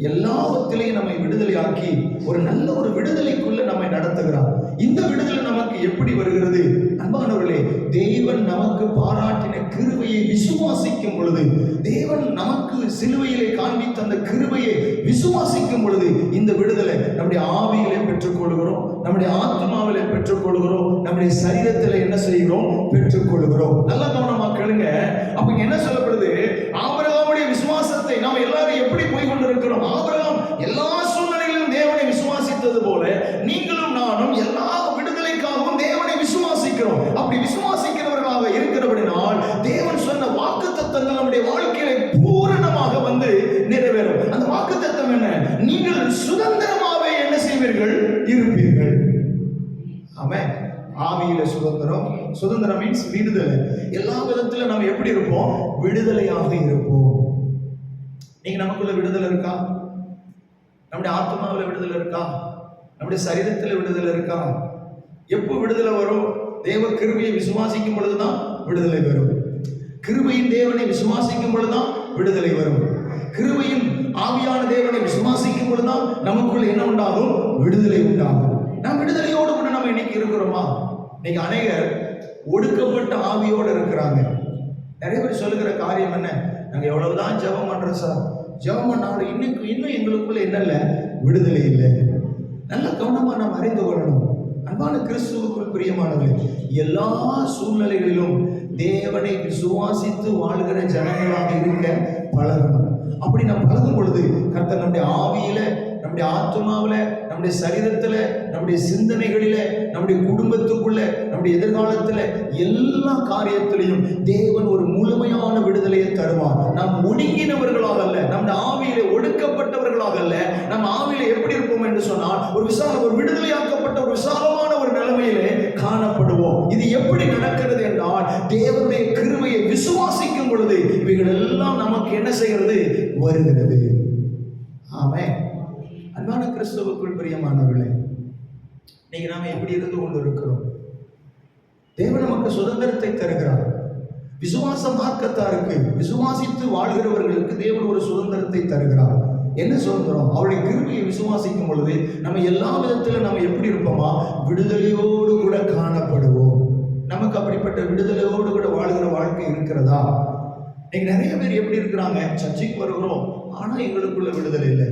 எல்லாவற்றிலையும் நம்மை விடுதலை ஆக்கி ஒரு நல்ல ஒரு விடுதலைக்குள்ள நம்மை நடத்துகிறார். இந்த விடுதலை நமக்கு எப்படி வருகிறது? அன்பானவர்களே, தேவன் நமக்கு பாராட்டின கிருபையை விசுவாசிக்கும் பொழுது, தேவன் நமக்கு சிலுவையிலே காண்பித்த அந்த கிருபையை விசுவாசிக்கும் பொழுது இந்த விடுதலை நம்முடைய ஆவியிலே பெற்றுக்கொள்கிறோம், நம்முடைய ஆத்மாவிலே பெற்றுக்கொள்கிறோம், நம்முடைய சரீரத்தில் என்ன செய்கிறோம்? பெற்றுக்கொள்கிறோம். நல்ல கவனமா கேளுங்க. அப்ப என்ன சொல்லப்படுது? ஆபிரகாமுடைய விசுவாசத்தை நாம் எல்லாரும் எப்படி போய் கொண்டிருக்கிறோம்? ஆபிரகாம் எல்லா சூழ்நிலையிலும் தேவனை விசுவாசித்தது போல நீங்களும் நானும் எல்லா விடுதலைக்காகவும் தேவனை விசுவாசிக்கிறோம். அப்படி விசுவாசிக்கிறவர்களாக இருக்கிறபடினால் தேவன் சொன்ன வாக்குத்தத்தங்கள் நம்முடைய வாழ்க்கையில பூரணமாக வந்து நிறைவேறும். அந்த வாக்குத்தத்தம் என்ன? நீங்கள் சுதந்திரமாவே என்ன செய்வீர்கள்? இருப்பீர்கள். ஆமென். ஆவியில சுதந்திரம். சுதந்திரம் மீன்ஸ் விடுதலை. எல்லா விதத்துல நம்ம எப்படி இருப்போம்? விடுதலையாக இருப்போம். நீங்க நமக்குள்ள விடுதலை இருக்கா? நம்முடைய ஆத்மாவில் விடுதலை இருக்கா? நம்முடைய சரீரத்தில் விடுதலை இருக்கா? எப்போ விடுதலை வரும்? தேவ கிருபையை விசுவாசிக்கும் பொழுதுதான் விடுதலை வரும். கிருபையின் தேவனை விசுவாசிக்கும் பொழுதுதான் விடுதலை வரும். கிருபையின் ஆவியான தேவனை விசுவாசிக்கும் பொழுதுதான் நமக்குள்ள என்ன உண்டாகும்? விடுதலை உண்டாகும். நாம் விடுதலையோடு கூட நம்ம இன்னைக்கு இருக்கிறோமா? இன்னைக்கு அநேகர் ஒடுக்கப்பட்ட ஆவியோடு இருக்கிறாங்க. நிறைய பேர் சொல்லுகிற காரியம் என்ன? நாங்கள் எவ்வளவுதான் ஜெபம் பண்றோம் சார், ஜெபம் பண்ணாலும் இன்னும் எங்களுக்குள்ள என்னல்ல? விடுதலை இல்லை. நல்ல கவனமா நாம் அறிந்து கொள்ளணும். அன்பான கிறிஸ்துவுக்குள் பிரியமானவர்களே, எல்லா சூழ்நிலைகளிலும் தேவனை விசுவாசித்து வாழ்கிற ஜனங்களாக இருக்க பழகணும். அப்படி நாம் பழகும் பொழுது கர்த்தர் நம்முடைய ஆவியில, நம்முடைய ஆத்மாவில, நம்முடைய சரீரத்துல, நம்முடைய சிந்தனைகளில, நம்முடைய குடும்பத்துக்குள்ள, நம்முடைய எதிர்காலத்துல, எல்லா காரியத்திலையும் தேவன் ஒரு முழுமையான விடுதலையை தருவார். நாம் ஒடுங்கினவர்களாக அல்ல, நம்முடைய ஆவியில ஒடுக்கப்பட்டவர்களாக அல்ல. நம்ம ஆவியில எப்படி இருப்போம் என்று சொன்னால் ஒரு விடுதலையாக்கப்பட்ட ஒரு விசாலமான ஒரு நிலைமையிலே காணப்படுவோம். இது எப்படி நடக்கிறது என்றால் தேவனுடைய கிருபையை விசுவாசிக்கும் பொழுது இவைகள் எல்லாம் நமக்கு என்ன செய்கிறது? வருகிறது. ஆமென். அன்பான கிறிஸ்துவுக்குள் பிரியமானவர்களே, நீங்க நாம எப்படி இருந்து கொண்டு இருக்கிறோம்? தேவன் நமக்கு சுதந்திரத்தை தருகிறார். விசுவாச மார்க்கத்தாருக்கு, விசுவாசித்து வாழ்கிறவர்களுக்கு தேவன் ஒரு சுதந்திரத்தை தருகிறார். என்ன சுதந்திரம்? அவருடைய கிருபையை விசுவாசிக்கும் பொழுது நம்ம எல்லா விதத்திலும் நம்ம எப்படி இருப்போமா? விடுதலையோடு கூட காணப்படுவோம். நமக்கு அப்படிப்பட்ட விடுதலையோடு கூட வாழ்கிற வாழ்க்கை இருக்கிறதா? இன்னைக்கு நிறைய பேர் எப்படி இருக்கிறாங்க? சர்ச்சைக்கு வருகிறோம், ஆனா எங்களுக்குள்ள விடுதலை இல்லை.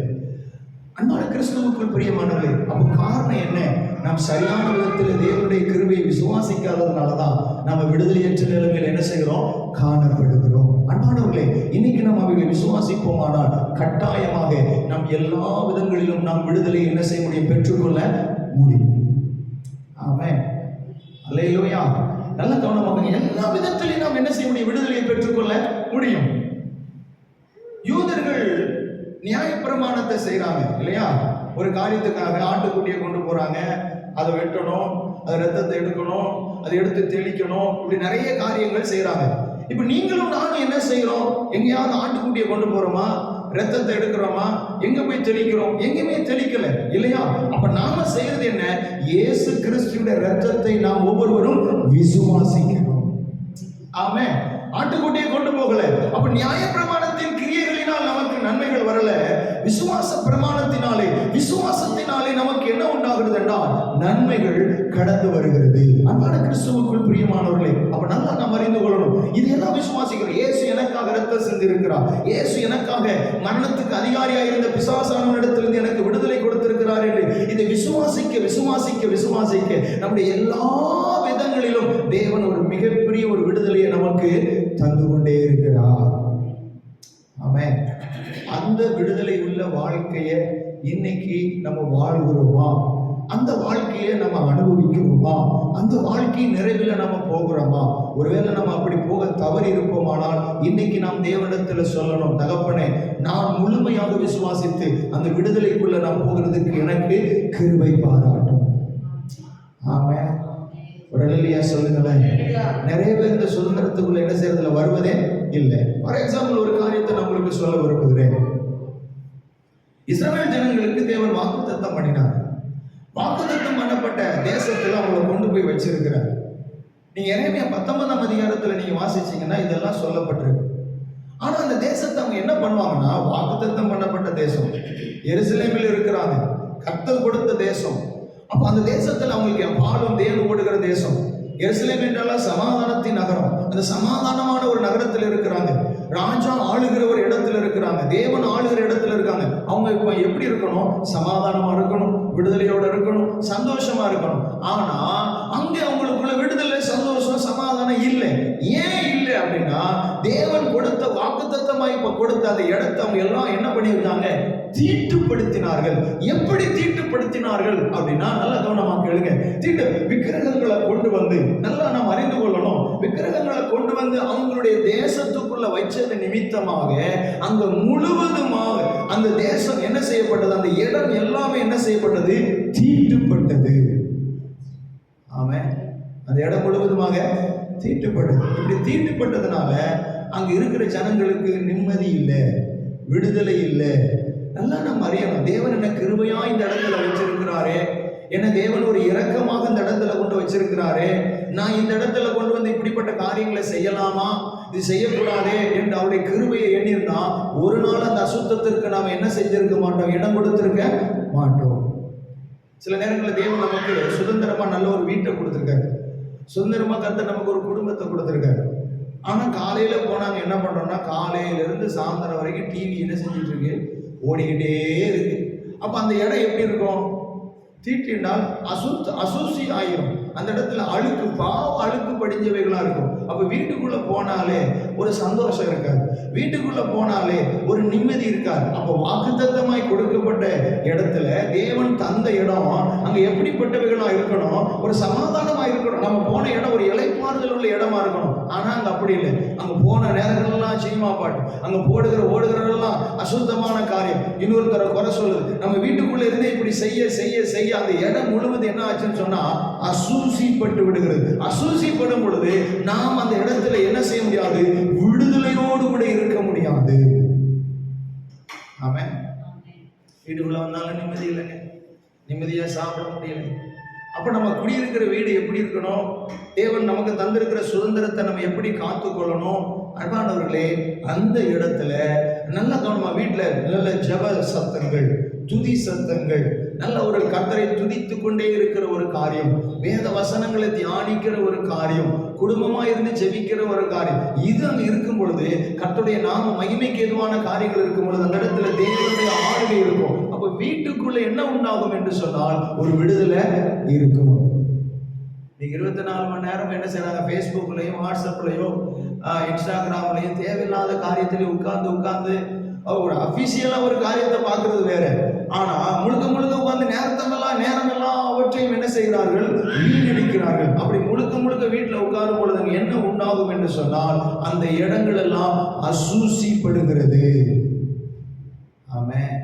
அன்பான கிறிஸ்துவுக்குள் பிரியமானவர்களே, அப்போ காரணம் என்ன? நாம் சரியான விதத்தில் தேவனுடைய கிருபையை விசுவாசிக்காததுனாலதான் நம்ம விடுதலையற்ற நிலைமையில் என்ன செய்கிறோம்? காணப்படுகிறோம். அன்பானவர்களே, இன்னைக்கு நாம் அவைகளை விசுவாசிப்போமானால் கட்டாயமாக நாம் எல்லா விதங்களிலும் நாம் விடுதலை என்ன செய்ய முடியும்? பெற்றுக்கொள்ள முடியும். ஆமென். அல்லேலூயா. நல்ல கவனமாக, எல்லா விதத்திலையும் நாம் என்ன செய்ய முடியும்? விடுதலையை பெற்றுக்கொள்ள முடியும். யூதர்கள் நியாயப்பிரமாணத்தை செய்யறாங்க இல்லையா? ஒரு காரியத்துக்காக ஆட்டுக்குட்டியை கொண்டு போறாங்க, அதை வெட்டணும், அது ரத்தத்தை எடுக்கணும், அதை எடுத்து தெளிக்கணும், இப்படி நிறைய காரியங்கள் செய்யறாங்க. இப்ப நீங்களும் நானும் என்ன செய்யறோம்? எங்கேயாவது ஆட்டுக்குட்டியை கொண்டு போறோமா? ரத்தத்தை எடுக்கிறோமா? எங்க போய் தெளிக்கிறோம்? எங்கேயுமே தெளிக்கல இல்லையா? அப்ப நாம செய்யறது என்ன? இயேசு கிறிஸ்துவின் ரத்தத்தை நாம் ஒவ்வொருவரும் விசுவாசிக்கிறோம். ஆமென். ஆட்டுக்குட்டியை கொண்டு போகல. அப்ப நியாயப்பிரமாணத்தின் கிரியைகளினால் நமக்கு நன்மைகள் வரல. விசுவாச பிரமாணத்தினாலே, விசுவாசத்தினாலே நமக்கு என்ன உண்டாகிறது என்றால் நன்மைகள் கடந்து வருகிறது. அன்பான கிறிஸ்துவுக்குள் பிரியமானவர்களே, அப்ப நல்லா நாம் அறிந்து கொள்ளணும். இதெல்லாம் விசுவாசிக்கிறோம். இயேசு எனக்காக ரத்தம் சிந்திருக்கிறார். இயேசு எனக்காக மரணத்துக்கு அதிகாரியாக இருந்த பிசாசானவனிடத்திலிருந்து எனக்கு விடுதலை கொடுத்திருக்கிறார் என்று இதை விசுவாசிக்க விசுவாசிக்க விசுவாசிக்க நம்முடைய எல்லா விதங்களிலும் தேவன் ஒரு மிகப்பெரிய ஒரு விடுதலையை நமக்கு தந்து கொண்டே இருக்கிறார். ஆமென். அந்த விடுதலை உள்ள வாழ்க்கையை இன்னைக்கு நம்ம வாழ்கிறோமா? அந்த வாழ்க்கையை நம்ம அனுபவிக்கிறோமா? அந்த வாழ்க்கை நிறைவில் நம்ம போகிறோமா? ஒருவேளை நம்ம அப்படி போக தவறி இருப்போமானால் இன்னைக்கு நாம் தேவனிடத்தில் சொல்லணும், தகப்பனே, நான் முழுமையாக விசுவாசித்து அந்த விடுதலைக்குள்ள நான் போகிறதுக்கு எனக்கு கிருபை பாராட்டும். ஆமென். ஒரு அல்லேலூயா சொல்லுங்களேன். நிறைய பேர் இந்த சுதந்திரத்துக்குள்ள என்ன செய்யறதுல வருவதே இல்லை. ஃபார் எக்ஸாம்பிள் ஒரு காரியத்தை நான் உங்களுக்கு சொல்ல விரும்புகிறேன். இஸ்ரவேல் ஜனங்களுக்கு தேவன் வாக்குத்தத்தம் பண்ணினார். வாக்குத்தத்தம் பண்ணப்பட்ட தேசத்துல அவங்களை கொண்டு போய் வச்சிருக்கிறார். நீங்க எரேமியா 19ஆம் அதிகாரத்துல நீங்க வாசிச்சீங்கன்னா இதெல்லாம் சொல்லப்பட்டிருக்கு. ஆனா அந்த தேசத்தை அவங்க என்ன பண்ணுவாங்கன்னா, வாக்குத்தத்தம் பண்ணப்பட்ட தேசம், எருசலேமில் இருக்கிறாங்க, கர்த்தர் கொடுத்த தேசம். அப்ப அந்த தேசத்துல அவங்களுக்கு பாலும் தேனும் ஓடுகிற தேசம். எருசலேம் என்றால் சமாதானத்தின் நகரம். அந்த சமாதானமான ஒரு நகரத்தில் இருக்கிறாங்க. ராஜா ஆளுகிற ஒரு இடத்துல இருக்கிறாங்க. தேவன் ஆளுகிற இடத்துல இருக்காங்க. அவங்க இப்ப எப்படி இருக்கணும்? சமாதானமா இருக்கணும், விடுதலையோட இருக்கணும், சந்தோஷமா இருக்கணும். ஆனா அங்க அவங்களுக்குள்ள விடுதலை, சந்தோஷம், சமாதானம் இல்லை. ஏன் இல்லை அப்படின்னா, தேவன் கொடுத்த வாக்குத்தத்தமாய் இப்ப கொடுத்த அந்த இடத்தை அவங்க எல்லாம் என்ன பண்ணியிருக்காங்க? தீட்டுப்படுத்தினார்கள். எப்படி தீட்டுப்படுத்தினார்கள் அப்படின்னா, நல்ல கவனமா கேளுங்க. விக்கிரகங்களை கொண்டு வந்து, நல்லா நாம் அறிந்து கொள்ளணும், விக்கிரகங்களை கொண்டு வந்து அவங்களுடைய தேசத்துக்குள்ள வச்சது நிமித்தமாக அங்க முழுவதுமாக அந்த தேசம் என்ன செய்யப்பட்டது? அந்த இடம் எல்லாமே என்ன செய்யப்பட்டது? தீட்டுப்பட்டது. ஆமென். அந்த இடம் முழுவதுமாக தீட்டுப்பட்டது. இப்படி தீட்டுப்பட்டதுனால அங்க இருக்கிற ஜனங்களுக்கு நிம்மதி இல்லை, விடுதலை இல்லை. நல்லா நம்ம அறியணும், தேவன் என்ன கிருபையா இந்த இடத்துல வச்சிருக்கிறாரே, என்ன தேவன் ஒரு இரக்கமாக இந்த இடத்துல கொண்டு வச்சிருக்கிறாரே, நான் இந்த இடத்துல கொண்டு வந்து இப்படிப்பட்ட காரியங்களை செய்யலாமா, இது செய்யக்கூடாதே என்று அவருடைய கிருபையை எண்ணிருந்தா ஒரு நாள் அந்த அசுத்தத்திற்கு நாம் என்ன செஞ்சிருக்க மாட்டோம்? இடம் கொடுத்திருக்க மாட்டோம். சில நேரங்களில் தேவன் நமக்கு சுதந்திரமா நல்ல ஒரு வீட்டை கொடுத்திருக்காரு, சுதந்திரமா கர்த்தர் நமக்கு ஒரு குடும்பத்தை கொடுத்திருக்காரு. ஆனா காலையில போனாங்க என்ன பண்றோம்னா, காலையில இருந்து சாயந்தரம் வரைக்கும் டிவி என்ன செஞ்சுட்டு இருக்கு? ஓடிக்கிட்டே இருக்கு. அப்ப அந்த இடம் எப்படி இருக்கும்? தீட்டினால் அசூசி ஆயிரும். அந்த இடத்துல அழுக்கு, பாவம் அழுக்கு படிஞ்சவைகளா இருக்கும். அப்ப வீட்டுக்குள்ள போனாலே ஒரு சந்தோஷம் இருக்காது, வீட்டுக்குள்ள போனாலே ஒரு நிம்மதி இருக்காது. அப்ப வாக்குத்தத்தமாய் கொடுக்கப்பட்ட இடத்துல தேவன் தந்த இடம் அங்க எப்படிப்பட்டவைகளா இருக்கணும்? ஒரு சமாதானமா இருக்கணும். நம்ம போன இடம் ஒரு இளைப்பாறுதல் உள்ள இடமா இருக்கணும். ஆனா அங்க அப்படி இல்லை. அங்க போன நேரங்கள்லாம் சினிமா பாட்டு, அங்க போடுகிறதெல்லாம் அசுத்தமான காரியம், இன்னொருத்தர குறை சொல்லுது. நம்ம வீட்டுக்குள்ள இருந்தே இப்படி செய்ய செய்ய செய்ய அந்த இடம் முழுவதும் என்ன ஆச்சுன்னு சொன்னா அசூசிப்பட்டு விடுகிறது. அசூசிப்படும் பொழுது நாம் அந்த இடத்துல என்ன செய்ய முடியாது? விடுதலையோடு கூட இருக்க முடியாது. ஆமென். வீட்டுக்குள்ள வந்தாலும் நிம்மதி இல்லைங்க, நிம்மதியா சாப்பிட முடியல, அப்ப நம்ம குடியிருக்கிற வீடு எப்படி இருக்கணும்? தேவன் நமக்கு தந்திருக்கிற சுதந்திரத்தை நம்ம எப்படி காத்துக்கொள்ளணும்? அன்பானவர்களே, அந்த இடத்துல நல்ல கவனமா, வீட்டுல நல்ல ஜெப சத்தங்கள், துதி சத்தங்கள், நல்ல ஒரு கர்த்தரை துதித்து கொண்டே இருக்கிற ஒரு காரியம், வேத வசனங்களை தியானிக்கிற ஒரு காரியம், குடும்பமா இருந்து ஜெபிக்கிற ஒரு காரியம், இது அங்க இருக்கும் பொழுது, கர்த்தருடைய நாம மகிமைக்கு ஏதுவான காரியங்கள் இருக்கும் பொழுது அந்த இடத்துல தேவனுடைய ஆளுகை இருக்கும். அப்ப வீட்டுக்குள்ள என்ன உண்டாகும் என்று சொன்னால் ஒரு விடுதலை இருக்கும். நீங்க 24 மணி நேரம் என்ன செய்யறாங்க? ஃபேஸ்புக்லயும் வாட்ஸ்அப்லயும் இன்ஸ்டாகிராம்லயும் தேவையில்லாத காரியத்திலையும் உட்கார்ந்து ஒரு அபிஷியலா ஒரு காரியத்தை பார்க்கறது வேற. ஆனா முழுக்க உட்கார்ந்து நேரமெல்லாம் அவற்றையும் என்ன செய்கிறார்கள்? வீணடிக்கிறார்கள். அப்படி முழுக்க வீட்டுல உட்காரும் பொழுது என்ன உண்டாகும் என்று சொன்னால் அந்த இடங்கள் எல்லாம் அசூசிப்படுகிறது. ஆமென்.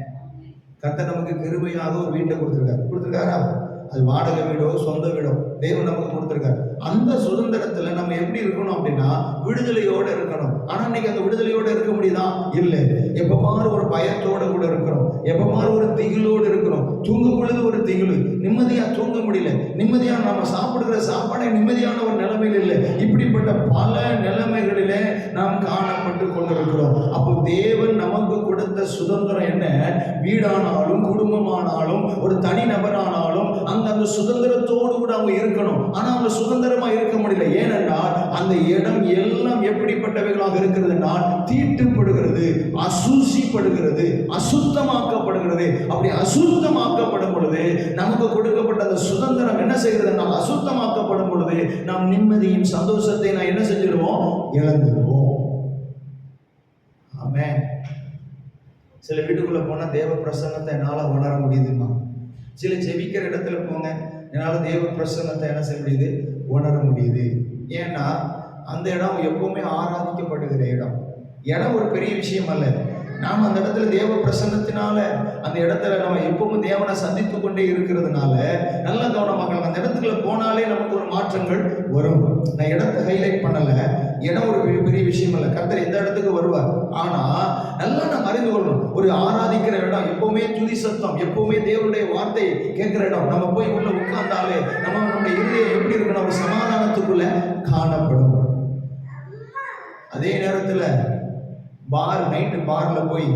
கர்த்தர் நமக்கு கிருபையாக ஒரு வீட்டை கொடுத்திருக்காரா? அது வாடகை வீடோ சொந்த வீடோ தேவன் நமக்கு கொடுத்திருக்காரு. அந்த சுதந்திரத்துல நம்ம எப்படி இருக்கணும் அப்படின்னா விடுதலையோடு இருக்கணும். ஆனா இன்னைக்கு அந்த விடுதலையோடு இருக்க முடியுதா? இல்லை. எப்ப பாரு ஒரு பயத்தோட கூட இருக்கிறோம், எப்ப பாரு ஒரு திகிலோடு இருக்கிறோம். தூங்கும் பொழுது ஒரு திகிலு, நிம்மதியா தூங்க முடியல, நிம்மதியா நம்ம சாப்பிடுகிற சாப்பாடை நிம்மதியான ஒரு நிலைமையில் இல்லை. இப்படிப்பட்ட பல நிலைமைகளிலே நாம் காணப்பட்டு கொண்டிருக்கிறோம். அப்போ தேவன் நமக்கு கொடுத்த சுதந்திரம் என்ன? வீடானாலும் குடும்பமானாலும் ஒரு தனி நபரானாலும் அந்த சுதந்திரத்தோடு கூட அவங்க இருக்கணும். ஆனா அவங்க சுதந்திரமா இருக்க முடியல. ஏனென்றால் அந்த இடம் எல்லாம் எப்படிப்பட்டவைகளாக இருக்கிறது என்றால் தீட்டுப்படுகிறது, அசூசிப்படுகிறது, அசுத்தமாக்கப்படுகிறது. அப்படி அசுத்தமாக்கப்படும் பொழுது நமக்கு கொடுக்கப்பட்ட அந்த சுதந்திரம் என்ன செய்கிறது என்றால் அசுத்தமாக்கப்படும் பொழுது நாம் நிம்மதியும் சந்தோஷத்தை நான் என்ன செஞ்சிடுவோம்? இழந்துடுவோம். ஆமென். சில வீட்டுக்குள்ள போனா தேவ பிரசன்னத்தை என்னால உணர முடியுதுமா. சில ஜெபிக்கிற இடத்துல போங்க, என்னால் தேவ பிரசன்னத்தை என்ன செய்ய முடியுது? உணர முடியுது. ஏன்னா அந்த இடம் எப்பவுமே ஆராதிக்கப்படுகிற இடம் ஒரு பெரிய விஷயம் அல்ல. நாம் அந்த இடத்துல தேவ பிரசன்னத்தினால அந்த இடத்துல நம்ம எப்பவும் தேவனை சந்தித்து கொண்டே இருக்கிறதுனால நல்ல கவனமாக அந்த இடத்துக்குள்ள போனாலே நமக்கு ஒரு மாற்றங்கள் வரும். நான் இடத்தை ஹைலைட் பண்ணல, இடம் ஒரு பெரிய விஷயம் அல்ல. கர்த்தர் எந்த இடத்துக்கு வருவார். ஆனா நல்லா நம்ம அறிந்து கொள்ளணும், ஒரு ஆராதிக்கிற இடம் எப்பவுமே துதி சத்தம், எப்பவுமே தேவனுடைய வார்த்தை கேட்கிற இடம். நம்ம போய் உள்ள உட்கார்ந்தாலே நம்மளுடைய இருதயம் எப்படி இருக்கணும்? ஒரு சமாதானத்துக்குள்ள காணப்படும். அதே நேரத்துல நைட்டு பார்ல போய்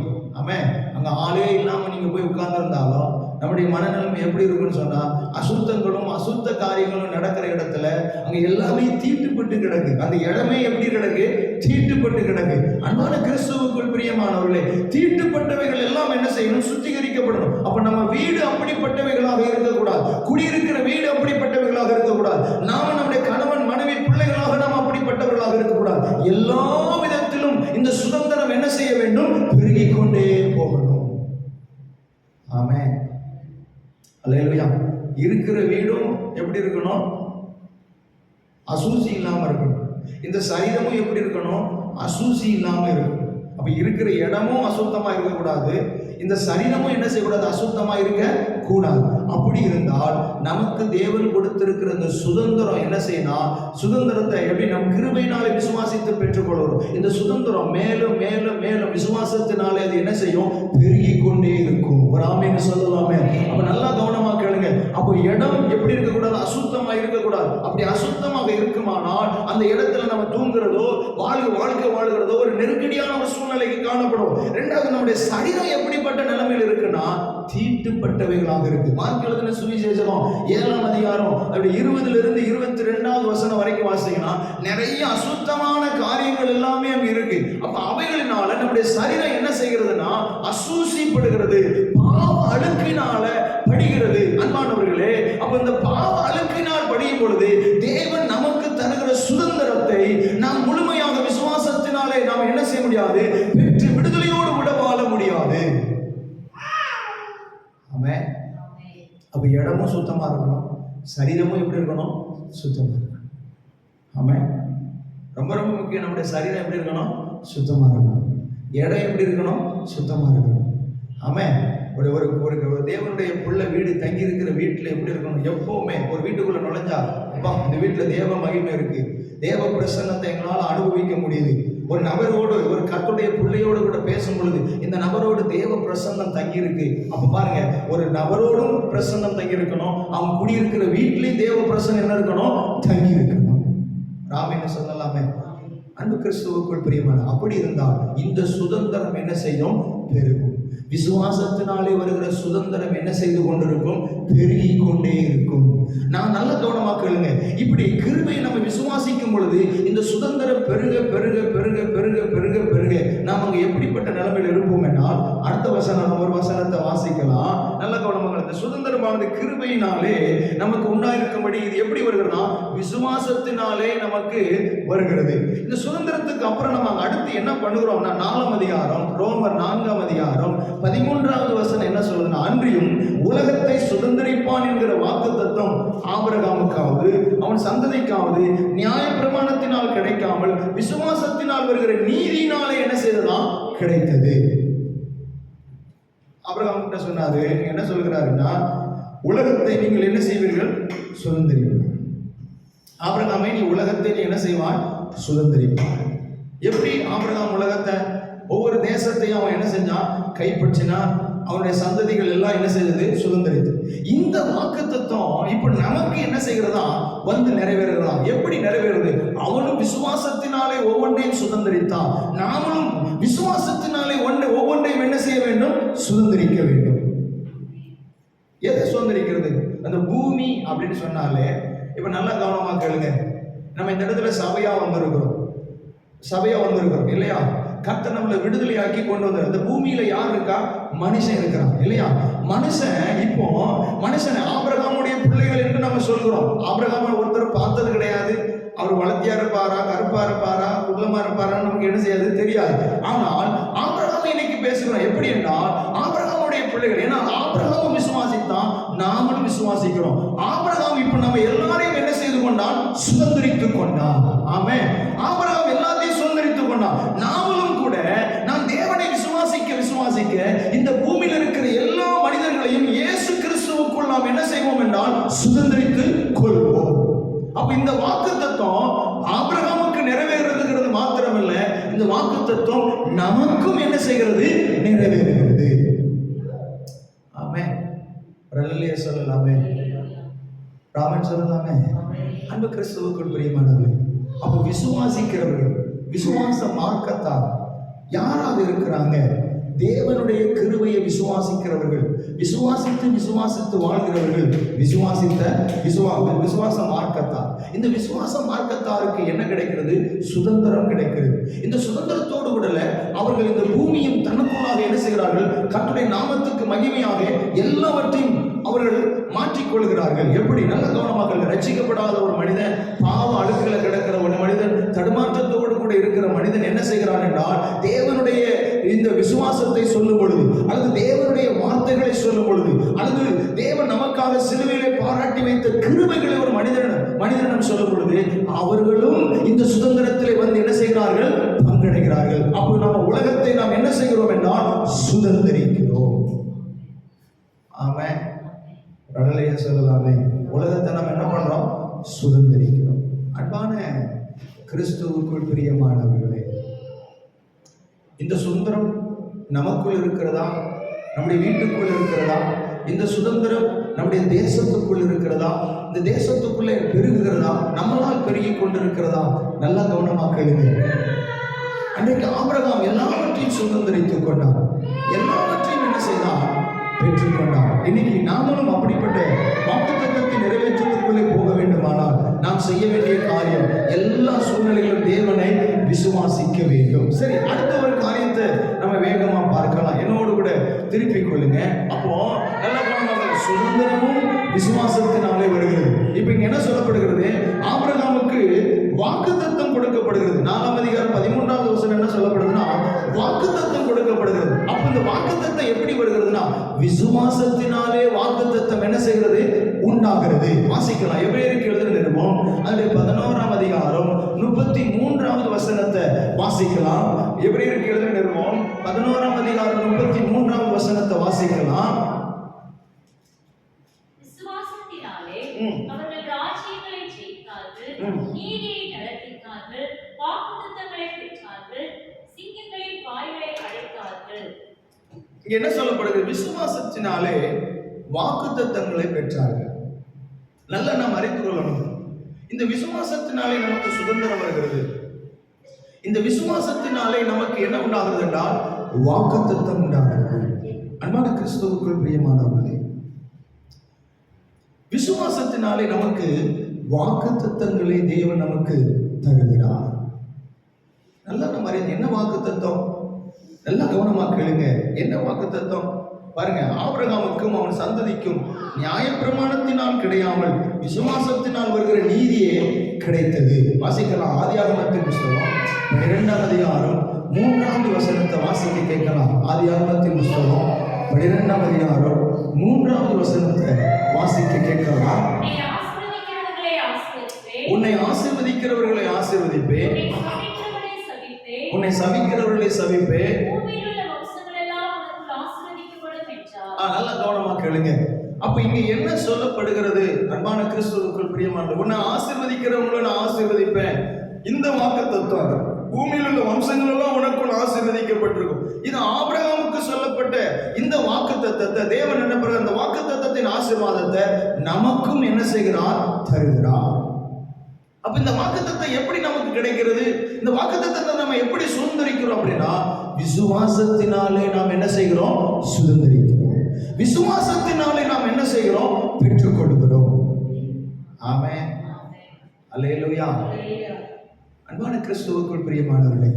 அங்க ஆளே இல்லாம நீங்க போய் உட்கார்ந்துருந்தாலும் நம்முடைய மனநிலைமை எப்படி இருக்குன்னு சொன்னா அசுத்தங்களும் அசுத்த காரியங்களும் நடக்கிற இடத்துல அங்க எல்லாமே தீட்டுப்பட்டு கிடக்கு. அந்த இடமே எப்படி கிடக்கு? தீட்டுப்பட்டு கிடக்கு. அன்பான கிறிஸ்துவுக்குள் பிரியமானவர்களே, தீட்டுப்பட்டவைகள் எல்லாம் என்ன செய்யணும்? சுத்திகரிக்கப்படணும். அப்ப நம்ம வீடு அப்படிப்பட்டவைகளாக இருக்கக்கூடாது, குடியிருக்கிற வீடு அப்படிப்பட்டவைகளாக இருக்கக்கூடாது, நாம நம்முடைய கணவன் மனைவி பிள்ளைகளாக நாம் அப்படிப்பட்டவர்களாக இருக்கக்கூடாது. எல்லா விதத்திலும் இந்த சுதந்திரம் என்ன செய்ய வேண்டும்? பெருகிக் கொண்டே போகணும். ஆமென். அல்லேலூயா. இருக்கிற வீடும் எப்படி இருக்கணும்? அசூசி இல்லாம இருக்கணும். இந்த சரீரமும் எப்படி இருக்கணும்? அசூசி இல்லாம இருக்கணும். அப்ப இருக்கிற இடமும் அசுத்தமா இருக்கக்கூடாது, இந்த சரீரமும் என்ன செய்யக்கூடாது? அசுத்தமா இருக்க கூடாது. அப்படி இருந்தால் நமக்கு தேவன் கொடுத்திருக்கிற இந்த சுதந்திரம் என்ன செய்யணும்? சுதந்திரத்தை எப்படி நம் கிருபையினாலே விசுவாசித்து பெற்றுக்கொள்கிறோம். இந்த சுதந்திரம் மேலும் மேலும் மேலும் விசுவாசத்தினாலே அது என்ன செய்யும்? பெருகிக் கொண்டே இருக்கும். ஒரு ஆமென் சொல்லலாமே. அப்ப நல்லா கவனமா கேளுங்க. அப்போ இடம் எப்படி இருக்கக்கூடாது? அசுத்தமா இருக்கக்கூடாது. அப்படி அசுத்தமாக இருக்குமானால் அந்த இடத்துல நம்ம தூங்குறதோ வாழ்க்கை வாழ்கிறதோ ஒரு நெருக்கடியான ஒரு சூழ்நிலைக்கு காணப்படும். இரண்டாவது, நம்முடைய சரீரம் எப்படிப்பட்ட நிலைமையில் இருக்குன்னா தீட்டுப்பட்டவைகளாக இருக்கு. மார்க் எழுதின சுவிசேஷம் 7ஆம் அதிகாரம் 20 22 வசனம் வரைக்கும் வாசிங்கன்னா நிறைய அசுத்தமான காரியங்கள் எல்லாமே அங்க இருக்கு. அப்ப அவைகளினால நம்முடைய சரீரம் என்ன செய்கிறதுனா அசூசிப்படுகிறது, பாவ அழுக்கினால படிகிறது. அன்பானவர்களே, அப்ப இந்த பாவ அழுக்கினால் படியும் பொழுது தேவன் நமக்கு தருகிற சுதந்திரத்தை நாம் முழுமையாக விசுவாசத்தினாலே நாம் என்ன செய்ய முடியாது? பெற்று விடுதலையோடு விட வாழ முடியாது. ஆமென். அப்ப இடமும் சுத்தமா இருக்கணும், சரீரமும் எப்படி இருக்கணும்? சுத்தமா இருக்கணும். ஆமென். ரொம்ப ரொம்ப முக்கியம். நம்முடைய சரீரம் எப்படி இருக்கணும்? சுத்தமா இருக்கணும். இடம் எப்படி இருக்கணும்? சுத்தமா இருக்கணும். ஆமென். ஒரு ஒரு ஒரு தேவனுடைய புள்ள வீடு தங்கி இருக்கிற வீட்டில் எப்படி இருக்கணும்? எப்பவுமே ஒரு வீட்டுக்குள்ள நுழைஞ்சா, அப்பா இந்த வீட்டில் தேவ மகிமை இருக்கு, தேவ பிரசன்னத்தை எங்களால் அனுபவிக்க முடியுது. ஒரு நபரோடு, ஒரு கர்த்தருடைய பிள்ளையோடு கூட பேசும் பொழுது இந்த நபரோடு தேவ பிரசன்னம் தங்கி இருக்கு. அப்ப பாருங்க, ஒரு நபரோடும் பிரசன்னம் தங்கி இருக்கணும், அவன் குடியிருக்கிற வீட்லயும் தேவ பிரசன்னம் என்ன இருக்கணும்? தங்கி இருக்கணும். ராம் என்ன சொல்லலாமே, அன்பு கிறிஸ்துவுக்குள் பிரியமான. அப்படி இருந்தால் இந்த சுதந்திரம் என்ன செய்யும்? பெருகும். விசுவாசத்தினாலே வருகிற சுதந்திரம் என்ன செய்து கொண்டிருக்கும்? பெருகி கொண்டே இருக்கும். நான் நல்ல கவனமாக கேளுங்க. இப்படி கிருபையை நம்ம விசுவாசிக்கும் பொழுது இந்த சுதந்திரம் பெருக பெருக பெருக பெருக பெருக பெருக நாம் அங்கே எப்படிப்பட்ட நிலைமையில் இருப்போம் என்றால், அடுத்த வசனம் ஒரு வசனத்தை வாசிக்கலாம். நல்ல கவனமாக. இந்த சுதந்திரமானது கிருபையினாலே நமக்கு உண்டாயிருக்கும்படி இது எப்படி வருகிறதா? விசுவாசத்தினாலே நமக்கு வருகிறது. இந்த சுதந்திரத்துக்கு அப்புறம் நம்ம அடுத்து என்ன பண்ணுகிறோம்னா, 4ஆம் அதிகாரம், ரோமர் 4ஆம் அதிகாரம் 13வது வசனம் என்ன சொல்லுதுன்னா, அன்றியும் உலகத்தை சுதந்திரிப்பான் என்கிற வாக்குத்தத்தம் ஆபிரகாமுக்காவது அவன் சந்ததிக்காவது நியாயப்பிரமாணத்தினால் கிடைக்காமல் விசுவாசத்தினால் வருகிற நீதியினாலே என்ன செய்ததா? கிடைத்தது. ஆபிரகாம் கிட்ட சொன்னாரு, என்ன சொல்கிறாருன்னா, உலகத்தை நீங்கள் என்ன செய்வீர்கள்? சுதந்திரிப்பீர்கள். ஆபிரகாமே, நீ உலகத்தை நீ என்ன செய்வான்? சுதந்திரிப்பான். எப்படி ஆபிரகாம் உலகத்தை, ஒவ்வொரு தேசத்தையும் அவன் என்ன செஞ்சான்? கைப்பற்றினான். அவனுடைய சந்ததிகள் எல்லாம் என்ன செய்தது? சுதந்திரித்து. இந்த வாக்குத்தத்தம் இப்ப நமக்கு என்ன செய்கிறதா? வந்து நிறைவேறுகிறதா? எப்படி நிறைவேறுது? அவனும் விசுவாசத்தினாலே ஒவ்வொன்றையும் சுதந்திரித்தான், நாமளும் விசுவாசத்தினாலே ஒவ்வொன்றையும் என்ன செய்ய வேண்டும்? சுதந்திரிக்க வேண்டும். எதை சுதந்திரிக்கிறது? அந்த பூமி அப்படின்னு சொன்னாலே, இப்ப நல்லா கவனமா கேளுங்க. நம்ம இந்த இடத்துல சபையா வந்திருக்கிறோம் இல்லையா? கர்த்தர் நம்மளை விடுதலையாக்கி கொண்டு வந்தார். அந்த பூமியில யார் இருக்கா? மனுஷன் இருக்கிறான் இல்லையா? இப்போ மனுஷன் ஆபிரகாமுடைய பிள்ளைகள் என்று நம்ம சொல்கிறோம். ஆபிரகாம் ஒருத்தர் பார்த்தது கிடையாது. அவர் வளர்த்தியா இருப்பாரா, கருப்பா இருப்பாரா, குள்ளமா இருப்பாரா, நமக்கு என்ன செய்யாது? தெரியாது. ஆனால் ஆபிரகாம் இன்னைக்கு பேசுகிறோம். எப்படி என்றால், ஆபிரகாமுடைய பிள்ளைகள். ஏன்னா ஆபிரகாம் விசுவாசித்தான், நாமளும் விசுவாசிக்கிறோம். ஆபிரகாம் இப்ப நம்ம எல்லாரையும் என்ன செய்து கொண்டான்? சுதந்திரித்துக் கொண்டான். ஆமென். ஆபிரகாம் எல்லாத்தையும் சுதந்திரித்துக் கொண்டான். நாமளும் கூட நாம் தேவனை விசுவாசிக்க இந்த பூமியில் இருக்கிற எல்லா மனிதர்களையும் இயேசு கிறிஸ்துவுக்குள் நாம் என்ன செய்வோம் என்றால் சுதந்திரித்து கொள்வோம். அப்ப இந்த வாக்குத்தத்தம் ஆபிரகாமுக்கு நிறைவேறுகிறது மாத்திரமல்ல, இந்த வாக்குத்தத்தம் நமக்கும் என்ன செய்கிறது? நிறைவேறுகிறது. ஆமென். ரல்லே சொல்லலாமே, ராமன் சொல்லலாமே. அன்பு கிறிஸ்துவுக்குள் பிரியமானவர்களே, அப்ப விசுவாசிக்கிறவர்கள், விசுவாச மார்க்கத்தார் யாராக இருக்கிறாங்க? தேவனுடைய கிருபையை விசுவாசிக்கிறவர்கள், விசுவாசித்து வாழ்கிறவர்கள், விசுவாச மார்க்கத்தார். இந்த விசுவாச மார்க்கத்தாருக்கு என்ன கிடைக்கிறது? சுதந்திரம் கிடைக்கிறது. இந்த சுதந்திரத்தோடு விடல, அவர்கள் இந்த பூமியும் தனக்குள்ளாக என்ன செய்கிறார்கள்? கர்த்தருடைய நாமத்துக்கு மகிமையாக எல்லாவற்றையும் அவர்கள் மாற்றிக்கொள்கிறார்கள். எப்படி? நல்ல கவனமாக, ரட்சிக்கப்படாத ஒரு மனிதன், பாவ அழுக்குல கிடக்கிற ஒரு மனிதன், தடுமாற்றத்தோடு கூட இருக்கிற மனிதன் என்ன செய்கிறான் என்றால், தேவனுடைய இந்த விசுவாசத்தை சொல்லும் பொழுது, அல்லது தேவனுடைய வார்த்தைகளை சொல்லும் பொழுது, அல்லது தேவன் நமக்காக சிலுவையிலே பாராட்டி வைத்த கிருபைகளை ஒரு மனிதனிடம் சொல்லும் பொழுது, அவர்களும் இந்த சுதந்திரத்திலே வந்து என்ன செய்கிறார்கள்? பங்கடைகிறார்கள். அப்போ நம்ம உலகத்தை நாம் என்ன செய்கிறோம் என்றால் சுதந்திரிக்கிறோம். ஆமென். ரகலைய சொல்லலாமே, உலகத்தை நாம் என்ன பண்றோம்? சுதந்திரிக்கிறோம். அன்பான கிறிஸ்துவுக்குள் பிரியமானவர்களே, இந்த சுதந்திரம் நமக்குள் இருக்கிறதா? நம்முடைய வீட்டுக்குள் இருக்கிறதா? இந்த சுதந்திரம் நம்முடைய தேசத்துக்குள் இருக்கிறதா? இந்த தேசத்துக்குள்ளே பெருகுகிறதா? நம்மளால் பெருகி கொண்டிருக்கிறதா? நல்லா கவனமாக கேளுங்க. அன்றைக்கு ஆபிரகாம் எல்லாவற்றையும் சுதந்திரித்துக் கொண்டார், எல்லாவற்றையும் என்ன செய்தார்? பெற்றுக்கொண்டார். இன்னைக்கு நாமளும் அப்படிப்பட்ட வாக்குத்தத்தத்தை நிறைவேற்றத்துக்குள்ளே போக வேண்டுமானால் நாம் செய்ய வேண்டிய காரியம், எல்லா சூழ்நிலையிலும் தேவனை விசுவாசிக்க வேண்டும். சரி, அடுத்த ஒரு காரியத்தை நம்ம வேகமா பார்க்கலாம். என்னோடு கூட திருப்பிக் கொள்ளுங்க. அப்போ நல்ல கவனமாக, சுதந்திரமும் விசுவாசத்தினாலே வருகிறது. இப்ப இங்க என்ன சொல்லப்படுகிறது? ஆபிரகாமுக்கு வாக்குத்தத்தம் கொடுக்கப்படுகிறது. 4ஆம் அதிகாரம் 13வது வசனம் என்ன சொல்லப்படுதுன்னா, வாக்குத்தத்தம் கொடுக்கப்படுகிறது. அப்ப இந்த வாக்குத்தத்தம் எப்படி வருகிறதுனா, விசுவாசத்தினாலே வாக்குத்தத்தம் என்ன செய்கிறது? உண்டாகிறது. வாசிக்கலாம். எபிரேயருக்கு எழுதின நிருபம் அதிலே 11ஆம் அதிகாரம் 33வது வசனத்தை வாசிக்கலாம். எபிரேயருக்கு எழுதின நிருபம் 11ஆம் அதிகாரம் 33வது வசனத்தை வாசிக்கலாம். என்ன சொல்லப்படுகிறது? விசுவாசத்தினாலே வாக்குத்தத்தங்களை பெற்றார்கள். நல்லா நாம் அறிந்து கொள்ளணும். இந்த விசுவாசத்தினாலே நமக்கு சுதந்திரம் வருகிறது. இந்த விசுவாசத்தினாலே நமக்கு என்ன உண்டாகிறது என்றால் வாக்குத்தத்தம் உண்டாகிறது. அன்பான கிறிஸ்துவுக்குள் பிரியமானவர்களே, விசுவாசத்தினாலே நமக்கு வாக்குத்தத்தங்களை தேவன் நமக்கு தருகிறார். நல்லா நம்ம அறிந்து என்ன வாக்குத்தத்தம்? நல்லா கவனமா கேளுங்க. என்ன வாக்குத்தத்தம்? பாருங்க, ஆபிரகாமுக்கும் அவன் சந்ததிக்கும் நியாயப்பிரமாணத்தினால் கிடையாமல் விசுவாசத்தினால் வருகிற நீதியே கிடைத்தது. வாசிக்கலாம். ஆதியாகமத்தின் புஸ்தகம் 12ஆம் அதிகாரம் 3வது வசனத்தை வாசிக்க கேட்கலாம். ஆதியாகமத்தின் புஸ்தகம் 12ஆம் அதிகாரம் 3வது வசனத்தை வாசிக்க கேட்கலாம். உன்னை ஆசீர்வதிக்கிறவர்களை ஆசீர்வதிப்பேன், உன்னை சபிக்கிறவர்களை சபிப்பேன். நல்லா கவனமா கேளுங்க. அப்ப இங்க என்ன சொல்லப்படுகிறது? அன்பான கிறிஸ்துவுக்குள் பிரியமான, உன்னை ஆசீர்வதிக்கிறவங்களை நான் ஆசீர்வதிப்பேன். இந்த வாக்குத்தத்தம் பூமியில் உள்ள வம்சங்கள் எல்லாம் உனக்குள் ஆசீர்வதிக்கப்பட்டிருக்கும். இது ஆபிரகாமுக்கு சொல்லப்பட்ட இந்த வாக்குத்தத்தத்தை தேவன் என்ன பண்ணுற, அந்த வாக்குத்தத்தத்தின் ஆசீர்வாதத்தை நமக்கும் என்ன செய்கிறார்? தருகிறார். அப்ப இந்த வாக்குத்தத்தம் எப்படி நமக்கு கிடைக்கிறது? இந்த வாக்குத்தத்தத்தை நம்ம எப்படி சுதந்திரிக்கிறோம் அப்படின்னா, விசுவாசத்தினாலே நாம் என்ன செய்கிறோம்? சுதந்திரிக்கிறோம். விசுவாசத்தினாலே நாம் என்ன செய்கிறோம்? பெற்றுக்கொள்கிறோம். ஆமென், அல்லேலூயா. அன்பான கிறிஸ்துவுக்குள் பிரியமானவர்களே,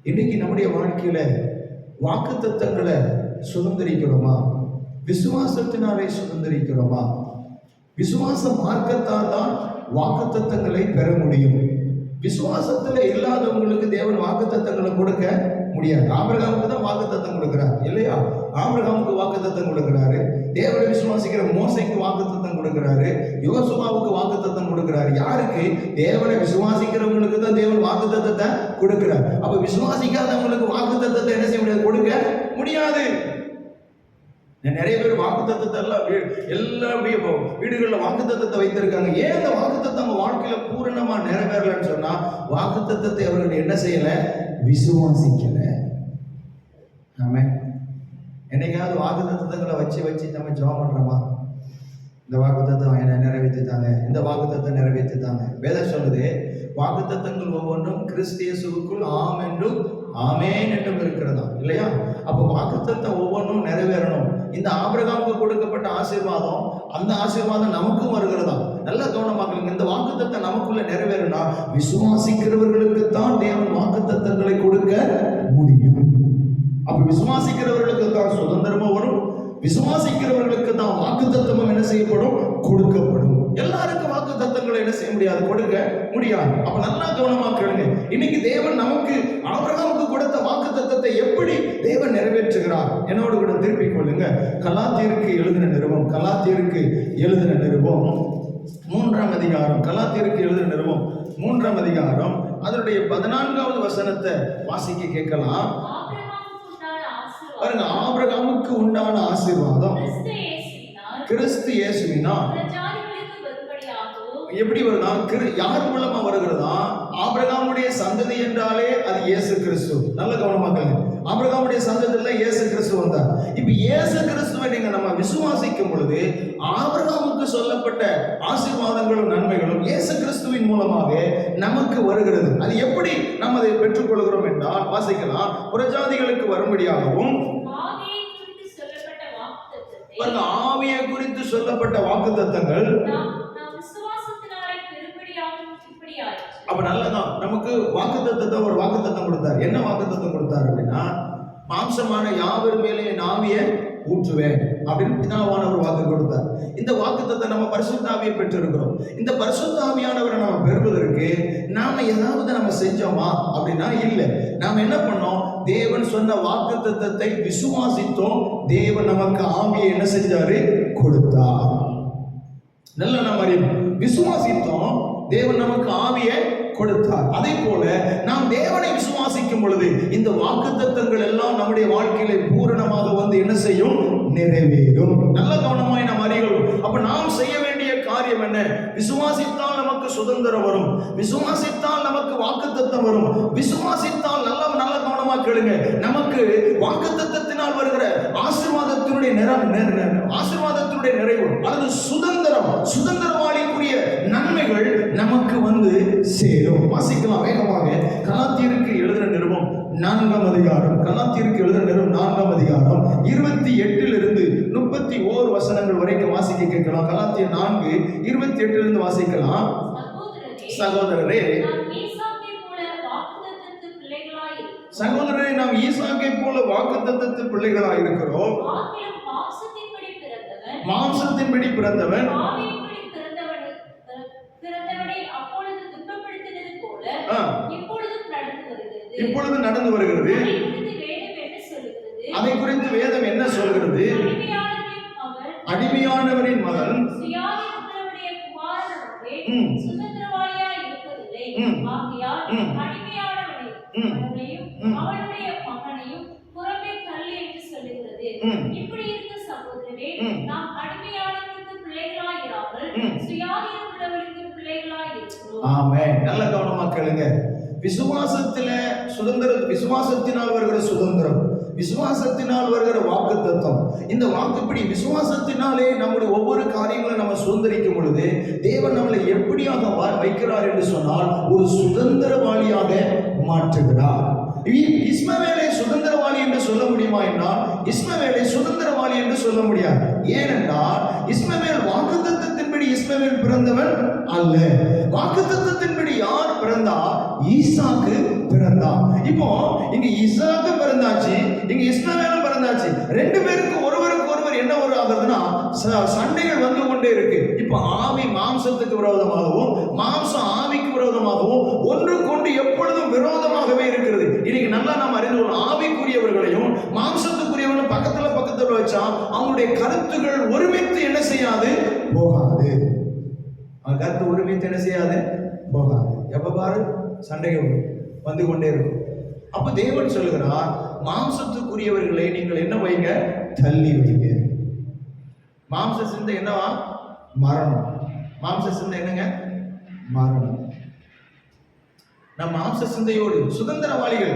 இன்னைக்கு நம்முடைய வாழ்க்கையில வாக்குத்தத்தங்களை சுதந்திரிக்கிறோமா? விசுவாசத்தினாலே சுதந்திரிக்கிறோமா? விசுவாச மார்க்கத்தால் தான் வாக்குத்தத்தங்களை பெற முடியும். விசுவாசத்துல இல்லாதவங்களுக்கு தேவன் வாக்குத்தத்தங்களை கொடுக்க முடியாது. ஆபிரகாமுக்கு தான் வாக்குத்தத்தம் கொடுக்கிறார் இல்லையா? ஆபிரகாமுக்கு வாக்குத்தத்தம் கொடுக்கிறாரு. தேவனை விசுவாசிக்கிற மோசைக்கு வாக்குத்தத்தம் கொடுக்கிறாரு. யோசுவாவுக்கு வாக்குத்தத்தம் கொடுக்கிறாரு. யாருக்கு? தேவனை விசுவாசிக்கிறவங்களுக்கு தான் தேவன் வாக்குத்தத்தத்தை கொடுக்கிறார். அப்ப விசுவாசிக்காதவங்களுக்கு வாக்குத்தத்தத்தை என்ன செய்ய முடியாது? கொடுக்க முடியாது. நிறைய பேர் வாக்குத்தத்தத்தை எல்லாம் வீடுகளில் வாக்குத்தத்தத்தை வைத்திருக்காங்க. ஏன் அந்த வாக்குத்தத்தம் அவங்க வாழ்க்கையில பூரணமா நிறைவேறலன்னு சொன்னா, வாக்குத்தத்தத்தை அவர்கள் என்ன செய்யல? விசுவாசிக்கல. ஆமென். என்னைக்காவது வாக்குத்தத்தங்களை வச்சு நம்ம ஜெபம் பண்றோமா? இந்த வாக்குத்தத்தம் என்ன நிறைவேற்றித்தாங்க, இந்த வாக்குத்தத்தம் நிறைவேற்றித்தாங்க. வேதம் சொல்லுது, வாக்குத்தத்தங்கள் ஒவ்வொன்றும் கிறிஸ்து இயேசுவுக்குள் ஆம் என்றும் ஆமேன் என்றும் இருக்கிறதா இல்லையா? அப்போ வாக்குத்தத்தம் ஒவ்வொன்றும் நிறைவேறணும். இந்த ஆபிரகாமுக்கு கொடுக்கப்பட்ட ஆசீர்வாதம், அந்த ஆசீர்வாதம் நமக்கும் வருகிறதா? நல்ல கவனமாக இந்த வாக்குத்தத்தம் நமக்குள்ள நிறைவேறினா விசுவாசிக்கிறவர்களுக்கு தான் தேவன் வாக்குத்தத்தங்களை கொடுக்க முடியும். அப்ப விசுவாசிக்கிறவர்களுக்கு தான் சுதந்திரமும் வரும், விசுவாசிக்கிறவர்களுக்கு தான் வாக்குத்தத்தமும் என்ன செய்யப்படும்? கொடுக்கப்படும். எல்லாருக்கும் வாக்குத்தத்தங்களை என்ன செய்ய முடியாது? கொடுக்க முடியாது. அப்ப நல்லா கவனமா கேளுங்க. இன்னைக்கு தேவன் நமக்கு ஆபிரகாமுக்கு கொடுத்த வாக்குத்தத்தத்தை எப்படி தேவன் நிறைவேற்றுகிறார்? என்னோடு கூட திருப்பிக் கொள்ளுங்க. கலாத்தியருக்கு எழுதின நிருபம், கலாத்தியருக்கு எழுதின நிருபம் 3ஆம் அதிகாரம், கலாத்தியருக்கு எழுதின நிருபம் 3ஆம் அதிகாரம் அதனுடைய 14வது வசனத்தை வாசிக்க கேட்கலாம். பாருங்க, ஆபிரகாமுக்கு உண்டான ஆசீர்வாதம் கிறிஸ்து இயேசுவினால் எப்படி வருதா? யார் மூலமா வருகிறதா? ஆபிரகாமுடைய சந்ததி என்றாலே அது இயேசு கிறிஸ்து. நல்ல கவனமாக, ஆபிரகாமுடைய சந்ததியில இயேசு கிறிஸ்து வந்தார். இப்ப இயேசு கிறிஸ்துவை நீங்க நம்ம விசுவாசிக்கும் பொழுது ஆபிரகாமுக்கு சொல்லப்பட்ட ஆசீர்வாதங்களும் நன்மைகளும் இயேசு கிறிஸ்துவின் மூலமாக நமக்கு வருகிறது. அது எப்படி நாம் அதை பெற்றுக்கொள்கிறோம் என்றால் வாசிக்கலாம். புறஜாதிகளுக்கு வரும்படியாகவும் ஆவியை குறித்து சொல்லப்பட்ட வாக்குத்தத்தங்கள். அப்ப நல்லதான், நமக்கு வாக்குத்தத்தத்தை ஒரு வாக்குத்தத்தம் கொடுத்தார். என்ன வாக்குத்தத்தம் கொடுத்தார் அப்படின்னா, மாம்சமான யாவர் மேலே என் ஆவியை ஊற்றுவேன் அப்படின்னு பிதாவான ஒரு வாக்கு கொடுத்தார். இந்த வாக்குத்தத்தை நம்ம பரிசுத்த ஆவியை பெற்றிருக்கிறோம். இந்த பரிசுத்த ஆவியானவரை நம்ம பெறுவதற்கு நாம ஏதாவது நம்ம செஞ்சோமா அப்படின்னா இல்லை. நாம என்ன பண்ணோம்? தேவன் சொன்ன வாக்குத்தத்தத்தை விசுவாசித்தோம். தேவன் நமக்கு ஆவியை என்ன செஞ்சாரு? கொடுத்தார். நல்ல நம்ம விசுவாசித்தோம், தேவன் நமக்கு ஆவியை கொடுத்தார். அதே போல நாம் தேவனை விசுவாசிக்கும் பொழுது இந்த வாக்குத்தத்தங்கள் எல்லாம் நம்முடைய வாழ்க்கையில பூரணமாக வந்து என்ன செய்யும்? நிறைவேறும். நல்ல கவனமாய் நாம் அறிகிறோம். அப்ப நாம் செய்ய வேண்டிய காரியம் என்ன? விசுவாசித்தால் நமக்கு சுதந்திரம் வரும், விசுவாசித்தால் நமக்கு வாக்குத்தத்தம் வரும், விசுவாசித்தால் நல்ல கவனமா கேளுங்க, நமக்கு வாக்குத்தத்தத்தினால் விசுவாசத்தினால் வருகிற ஆசீர்வாதத்தினுடைய ஆசீர்வாதத்தினுடைய நிறைவு அல்லது சுதந்திரவாளிக்குரிய நன்மைகள் நமக்கு வந்து சேரும். வாசிக்கலாம் வேகமாக. கலாத்தியருக்கு எழுதுகிற நிருபம் 4ஆம் அதிகாரம், கலாத்தியருக்கு எழுதுகிற நிருபம் 4ஆம் அதிகாரம் 28 31 வசனங்கள் வரைக்கும் வாசிக்க கேட்கலாம். கலாத்தியர் 4:28 வாசிக்கலாம். சகோதரரே, நாம் ஈசாக்கை போல வாக்குத்தத்தத்து பிள்ளைகளாய் இருக்கிறோம். மாம்சத்தின்படி பிறந்தவன் இப்பொழுது நடந்து வருகிறது. அதை குறித்து வேதம் என்ன சொல்கிறது? அடிமையானவரின் மகன் இப்படி இருக்க சகோதரரே, நாம் அடிமையானவருக்கு பிள்ளைகளாயிராமல் சுயாதீனம் உள்ளவருக்கு பிள்ளைகளாய் இருக்கிறோம். ஆமென். நல்ல கவனமா கேளுங்க. விசுவாசத்தினால் வருகிற சுதந்திரம், விசுவாசத்தினால் வருகிற வாக்குத்தத்தம். இந்த வாக்குப்படி விசுவாசத்தினாலே நம்முடைய ஒவ்வொரு காரியங்களும் நம்ம சுதந்திரிக்கும் பொழுது தேவன் நம்மளை எப்படியாக வைக்கிறார் என்று சொன்னால் ஒரு சுதந்திரவாளியாக மாற்றுகிறார். இஸ்மவேலை சுதந்திரவாளி என்று சொல்ல முடியுமா என்றால் இஸ்மவேலை சுதந்திரவாளி என்று சொல்ல முடியாது. ஏனென்றால் இஸ்மவேல் வாக்குத்தத்தத்தின்படி இஸ்மவேல் பிறந்தவன் அல்ல. வாக்குத்தத்தத்தின்படி யார் பிறந்தா? ஈசாக்கு பிறந்தான். இப்போ இங்க ஈசாக்கு பிறந்தாச்சு, இங்க இஸ்மவேலும் பிறந்தாச்சு. ரெண்டு பேருக்கு ஒருவருக்கு ஒருவர் என்ன ஒரு ஆகுதுன்னா சண்டைகள் வந்து கொண்டே இருக்கு. இப்போ ஆவி மாம்சத்துக்கு விரோதமாகவும் மாம்சம் ஆவிக்கு விரோதமாகவும் ஒன்று கொண்டு எப்பொழுதும் விரோதமாகவே இருக்கிறது. இன்னைக்கு நல்லா நாம் அறிந்து கொள்ளணும். ஆவிக்குரியவர்களையும் மாம்சத்துக்குரியவர்களும் பக்கத்துல வச்சா அவங்களுடைய கருத்துகள் ஒருமித்து என்ன செய்யாது? போகாது. கருத்து ஒருமித்து என்ன செய்யாது? போகாது. எப்ப பாரு சண்டைகள் வந்து கொண்டே இருக்கும். அப்ப தேவன் சொல்லுகிறார், மாம்சத்துக்குரியவர்களை நீங்கள் என்ன வைங்க? தள்ளி வைங்க. மாம்ச சிந்தை என்னவா? மரணம். மாம்ச சிந்தை என்னங்க? மரணம். நம் மாம்ச சிந்தையோடு சுதந்திரவாளிகள்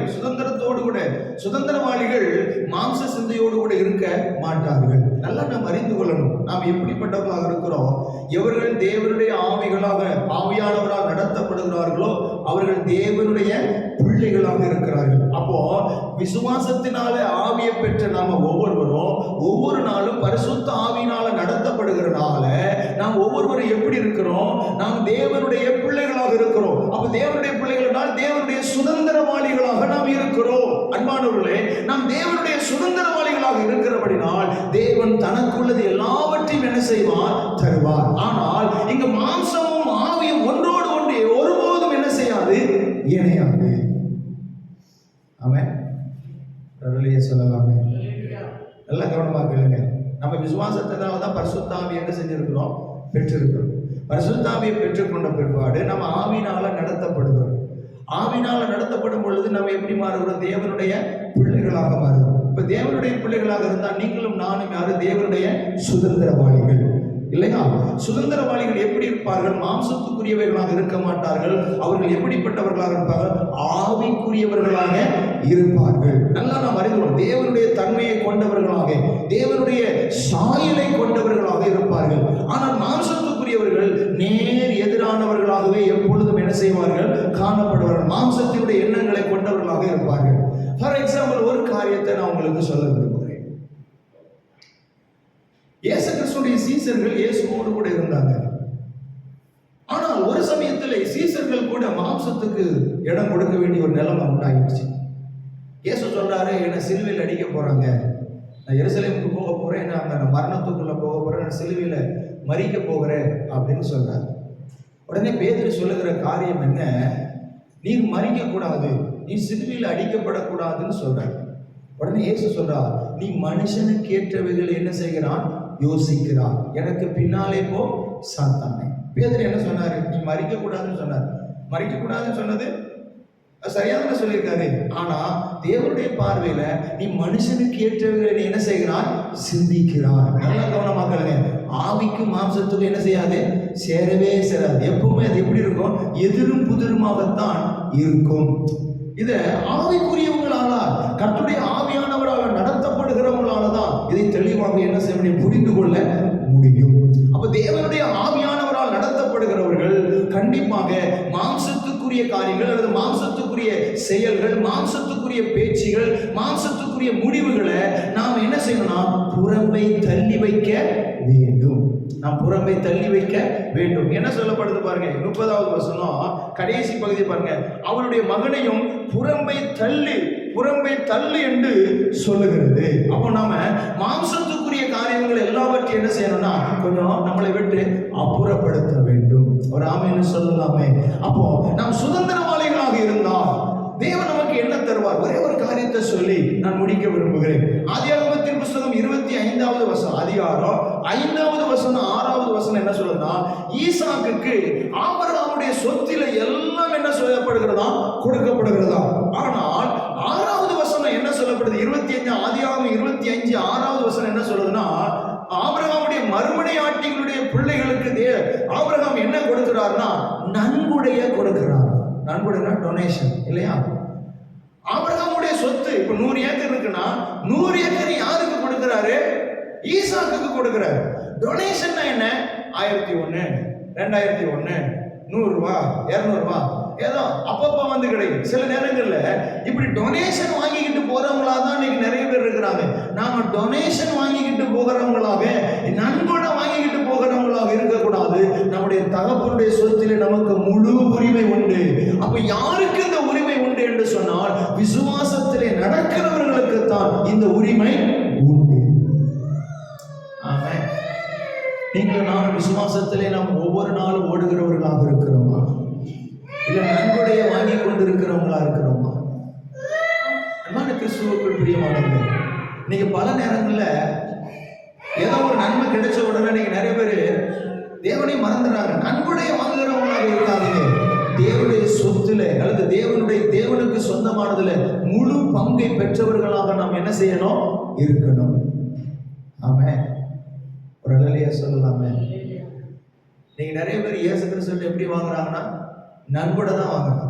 மாம்ச சிந்தையோடு கூட இருக்க மாட்டார்கள். நல்லா நாம் அறிந்து கொள்ளணும், நாம் எப்படிப்பட்டவர்களாக இருக்கிறோம். எவர்கள் தேவனுடைய ஆவியானவரால் நடத்தப்படுகிறார்களோ அவர்கள் தேவனுடைய பிள்ளைகளாக இருக்கிறார்கள். அப்போ விசுவாசத்தினால ஆவியை பெற்ற நாம ஒவ்வொருவரும் ஒவ்வொரு நாளும் பரிசுத்த ஆவியினால நடத்தப்படுகிறனால நாம் ஒவ்வொருவரும் எப்படி இருக்கிறோம்? நாம் தேவனுடைய பிள்ளைகளாக இருக்கிறோம். அப்ப தேவனுடைய பிள்ளைகளால் தேவனுடைய சுதந்திரவாளிகளாக நாம் இருக்கிறோம். அன்பானவர்களே, நாம் தேவனுடைய சுதந்திரவாளிகளாக இருக்கிறபடினால் தேவன் தனக்குள்ளது எல்லாவற்றையும் என்ன செய்வார்? தருவார். ஆனால் இங்க மாம்சமும் ஆவியும் ஒன்றோடு ஒன்றே ஒருபோதும் என்ன செய்யாது? இணையாது. ஆமென். சொல்லலாமே. நல்ல கவனமாக கேளுங்க. நம்ம விசுவாசத்தினால தான் பரிசுத்த ஆவியை என்ன செஞ்சிருக்கிறோம்? பெற்றிருக்கிறோம். பரிசுத்த ஆவியை பெற்றுக்கொண்ட பிற்பாடு நம்ம ஆவியினால நடத்தப்படுகிறோம். ஆவியினால நடத்தப்படும் பொழுது நம்ம எப்படி மாறுகிறோம்? தேவனுடைய பிள்ளைகளாக மாறுகிறோம். இப்ப தேவனுடைய பிள்ளைகளாக இருந்தால் நீங்களும் நானும் யாரு? தேவனுடைய சுதந்திரவாளிகள் இல்லையா? சுதந்திரவாளிகள் எப்படி இருப்பார்கள்? மாம்சத்துக்குரியவர்களாக இருக்க மாட்டார்கள். அவர்கள் எப்படிப்பட்டவர்களாக இருப்பார்கள்? ஆவிக்குரியவர்களாக இருப்பார்கள். நல்லா நாம் அறிந்தோம், தேவனுடைய தன்மையை கொண்டவர்களாக, தேவனுடைய சாயலை கொண்டவர்களாக இருப்பார்கள். ஆனால் மாம்சத்துக்குரியவர்கள் நேர் எதிரானவர்களாகவே எப்பொழுதும் என்ன செய்வார்கள்? காணப்படுவார்கள். மாம்சத்தினுடைய எண்ணங்களை கொண்டவர்களாக இருப்பார்கள். ஃபார் எக்ஸாம்பிள், ஒரு காரியத்தை நான் உங்களுக்கு சொல்ல விரும்புகிறேன். இயேசு கிறிஸ்துடைய சீசர்கள் இயேசுவோடு கூட இருந்தாங்க. ஆனால் ஒரு சமயத்தில் சீசர்கள் கூட மாம்சத்துக்கு இடம் கொடுக்க வேண்டிய ஒரு நிலைமை உண்டாயிடுச்சு. இயேசு சொல்றாரு, என்னை சிலுவையில் அடிக்க போறாங்க, நான் எருசலேமுக்கு போக போறேன், நான் மரணத்துக்குள்ள போக போறேன், நான் சிலுவையில மரிக்க போகிறேன் அப்படின்னு சொல்றாரு. உடனே பேதுரு சொல்லுகிற காரியம் என்ன? நீர் மரிக்க கூடாது, நீ சிலுவையில் அடிக்கப்படக்கூடாதுன்னு சொல்றாரு. உடனே இயேசு சொல்றார், நீ மனுஷனுக்கு ஏற்றவைகள் என்ன செய்கிறான்? யோசிக்கிறான். எனக்கு பின்னாலே போ சாத்தானே. பேதுரு என்ன சொன்னாரு? நீ மரிக்க கூடாதுன்னு சொன்னார். மரிக்க கூடாதுன்னு சொன்னது சரியாக சொல்லியிருக்காரு. ஆனா தேவனுடைய பார்வையில நீ மனுஷனுக்கு ஏற்றவைகளை நீ என்ன செய்கிறான்? சிந்திக்கிறான். நல்லா கவனமாக்கலுங்க. ஆவிக்கும் மாம்சத்துக்கும் என்ன செய்யாது? சேரவே சேராது. எப்பவுமே அது எப்படி இருக்கும்? எதிரும் புதிருமாகத்தான் இருக்கும். இத ஆவிக்குரியவங்களால, கர்த்தருடைய ஆவியானவரால் நடத்தப்படுகிறவங்களால தான் இதை தெளிவாக என்ன செய்ய முடியும், புரிந்து கொள்ள முடியும். அப்ப தேவனுடைய ஆவியானவரால் நடத்தப்படுகிறவர்கள் கண்டிப்பாக மாம்சத்துக்குரிய காரியங்கள் அல்லது மாம்சத்துக்குரிய செயல்கள், மாம்சத்துக்குரிய பேச்சுகள், மாம்சத்துக்குரிய முடிவுகளை நாம் என்ன செய்யணும்னா புறம்பை தள்ளி வைக்க வேண்டும். நாம் புறம்பை தள்ளி வைக்க வேண்டும். என்ன சொல்லப்படுது பாருங்க, 30வது வசனம் கடைசி பகுதி பாருங்க. அவருடைய மகனையும் புறம்பை தள்ளு என்று சொல்லுகிறது. அப்போ நாம மாம்சத்துக்குரிய காரியங்கள் எல்லாவற்றையும் என்ன செய்யணும்னா கொஞ்சம் நம்மளை விட்டு அப்புறப்படுத்த வேண்டும். ஒரு ஆமென் சொல்லலாமே. அப்போ நாம் சுதந்திரவாளிகளாக இருந்தால் தேவன் நமக்கு என்ன தருவார்? ஒரே ஒரு காரியத்தை சொல்லி நான் முடிக்க விரும்புகிறேன். ஆதியாகமத்தின் புஸ்தகம் 25வது வசனம், அதிகாரம் 5வது வசனம் 6வது வசனம் என்ன சொல்லுதுன்னா, ஈசாக்குக்கு ஆபிரகாமுடைய சொத்தில எல்லாம் என்ன சொல்லப்படுகிறதா, கொடுக்கப்படுகிறதா. ஆனால் 6வது வசனம் என்ன சொல்லப்படுது, 25 ஆதியாகமம் 25 6வது வசனம் என்ன சொல்லுதுன்னா, ஆபிரகாமுடைய மறுமனையாட்டிகளுடைய பிள்ளைகளுக்கு ஆபிரகாம் என்ன கொடுக்கிறார்னா நன்கொடைய கொடுக்கிறார். நன்கொடைனா டொனேஷன் இல்லையா? ஆபிரகாமுடைய சொத்து இப்ப 100 ஏக்கர் இருக்குன்னா 100 ஏக்கர் யாருக்கு கொடுக்கிறாரு? ஈசாக்குக்கு கொடுக்கிறாரு. டொனேஷன் என்ன? 1001, 2001, 100 ரூபாய், 200 ரூபாய் ஏதோ அப்பப்ப வந்து கிடைக்கும். சில நேரங்கள்ல இப்படி டொனேஷன் வாங்கிக்கிட்டு போறவங்களா தான் இன்னைக்கு நிறைய பேர் இருக்கிறாங்க. நாம டொனேஷன் வாங்கிக்கிட்டு போகிறவங்களாக, நன்கொடை வாங்கிக்கிட்டு போகிறவங்களாக இருக்கக்கூடாது. நம்முடைய தகப்பனுடைய சொத்திலே நமக்கு முழு உரிமை உண்டு. அப்ப யாருக்கு இந்த உரிமை உண்டு என்று சொன்னால், விசுவாசத்திலே நடக்கிறவர்களுக்கு தான் இந்த உரிமை உண்டு. ஆமென். நீங்கள் நான் விசுவாசத்திலே நாம் ஒவ்வொரு நாளும் ஓடுகிறவர்களாக இருக்கிறோமா, இல்ல நன்கொடையை வாங்கி கொண்டிருக்கிறவங்களா இருக்கிறோமா? அன்பான கிறிஸ்துவுக்குள் பிரியமானவர்களே, நீங்க பல நேரங்கள்ல ஏதோ ஒரு நன்மை கிடைச்ச உடனே நீங்க நிறைய பேர் தேவனை மறந்துடுறாங்க. நன்கொடையை வாங்குகிறவங்களாக இருக்காதீங்க. தேவனுடைய சொத்துல அல்லது தேவனுக்கு சொந்தமானதுல முழு பங்கை பெற்றவர்களாக நாம் என்ன செய்யணும், இருக்கணும். ஆமென். ஒரு அல்லேலூயா சொல்லலாமே. நீங்க நிறைய பேர் இயேசு கிறிஸ்துவிட்ட எப்படி வாங்குறாங்கன்னா நன்கொடை தான் வாங்குறாங்க.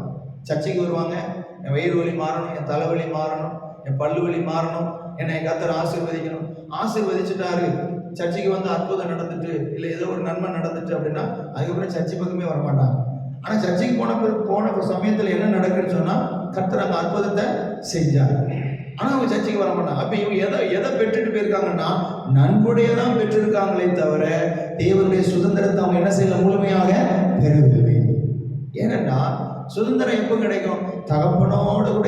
சர்ச்சைக்கு வருவாங்க, என் வயிறு வலி மாறணும், என் தலைவலி மாறணும், என் பல்லு வலி மாறணும், என்னை கர்த்தர் ஆசீர்வதிக்கணும். ஆசீர்வதிச்சுட்டாரு, சர்ச்சைக்கு வந்து அற்புதம் நடந்துட்டு இல்லை ஏதோ ஒரு நன்மை நடந்துட்டு அப்படின்னா அதுக்கப்புறம் சர்ச்சை பக்கமே வரமாட்டாங்க. ஆனால் சர்ச்சைக்கு போன சமயத்தில் என்ன நடக்குன்னு சொன்னால் கர்த்தர் அந்த அற்புதத்தை செஞ்சார். ஆனால் அவங்க சர்ச்சைக்கு வர மாட்டாங்க. அப்போ இவங்க எதை பெற்றுட்டு போயிருக்காங்கன்னா நன்கொடையை தான் பெற்றிருக்காங்களே தவிர தேவனுடைய சுதந்திரத்தை அவங்க என்ன செய்யல, முழுமையாக பெறவில்லை. ஏனென்னா சுதந்திரம் எப்போ கிடைக்கும்? தகப்பனோடு கூட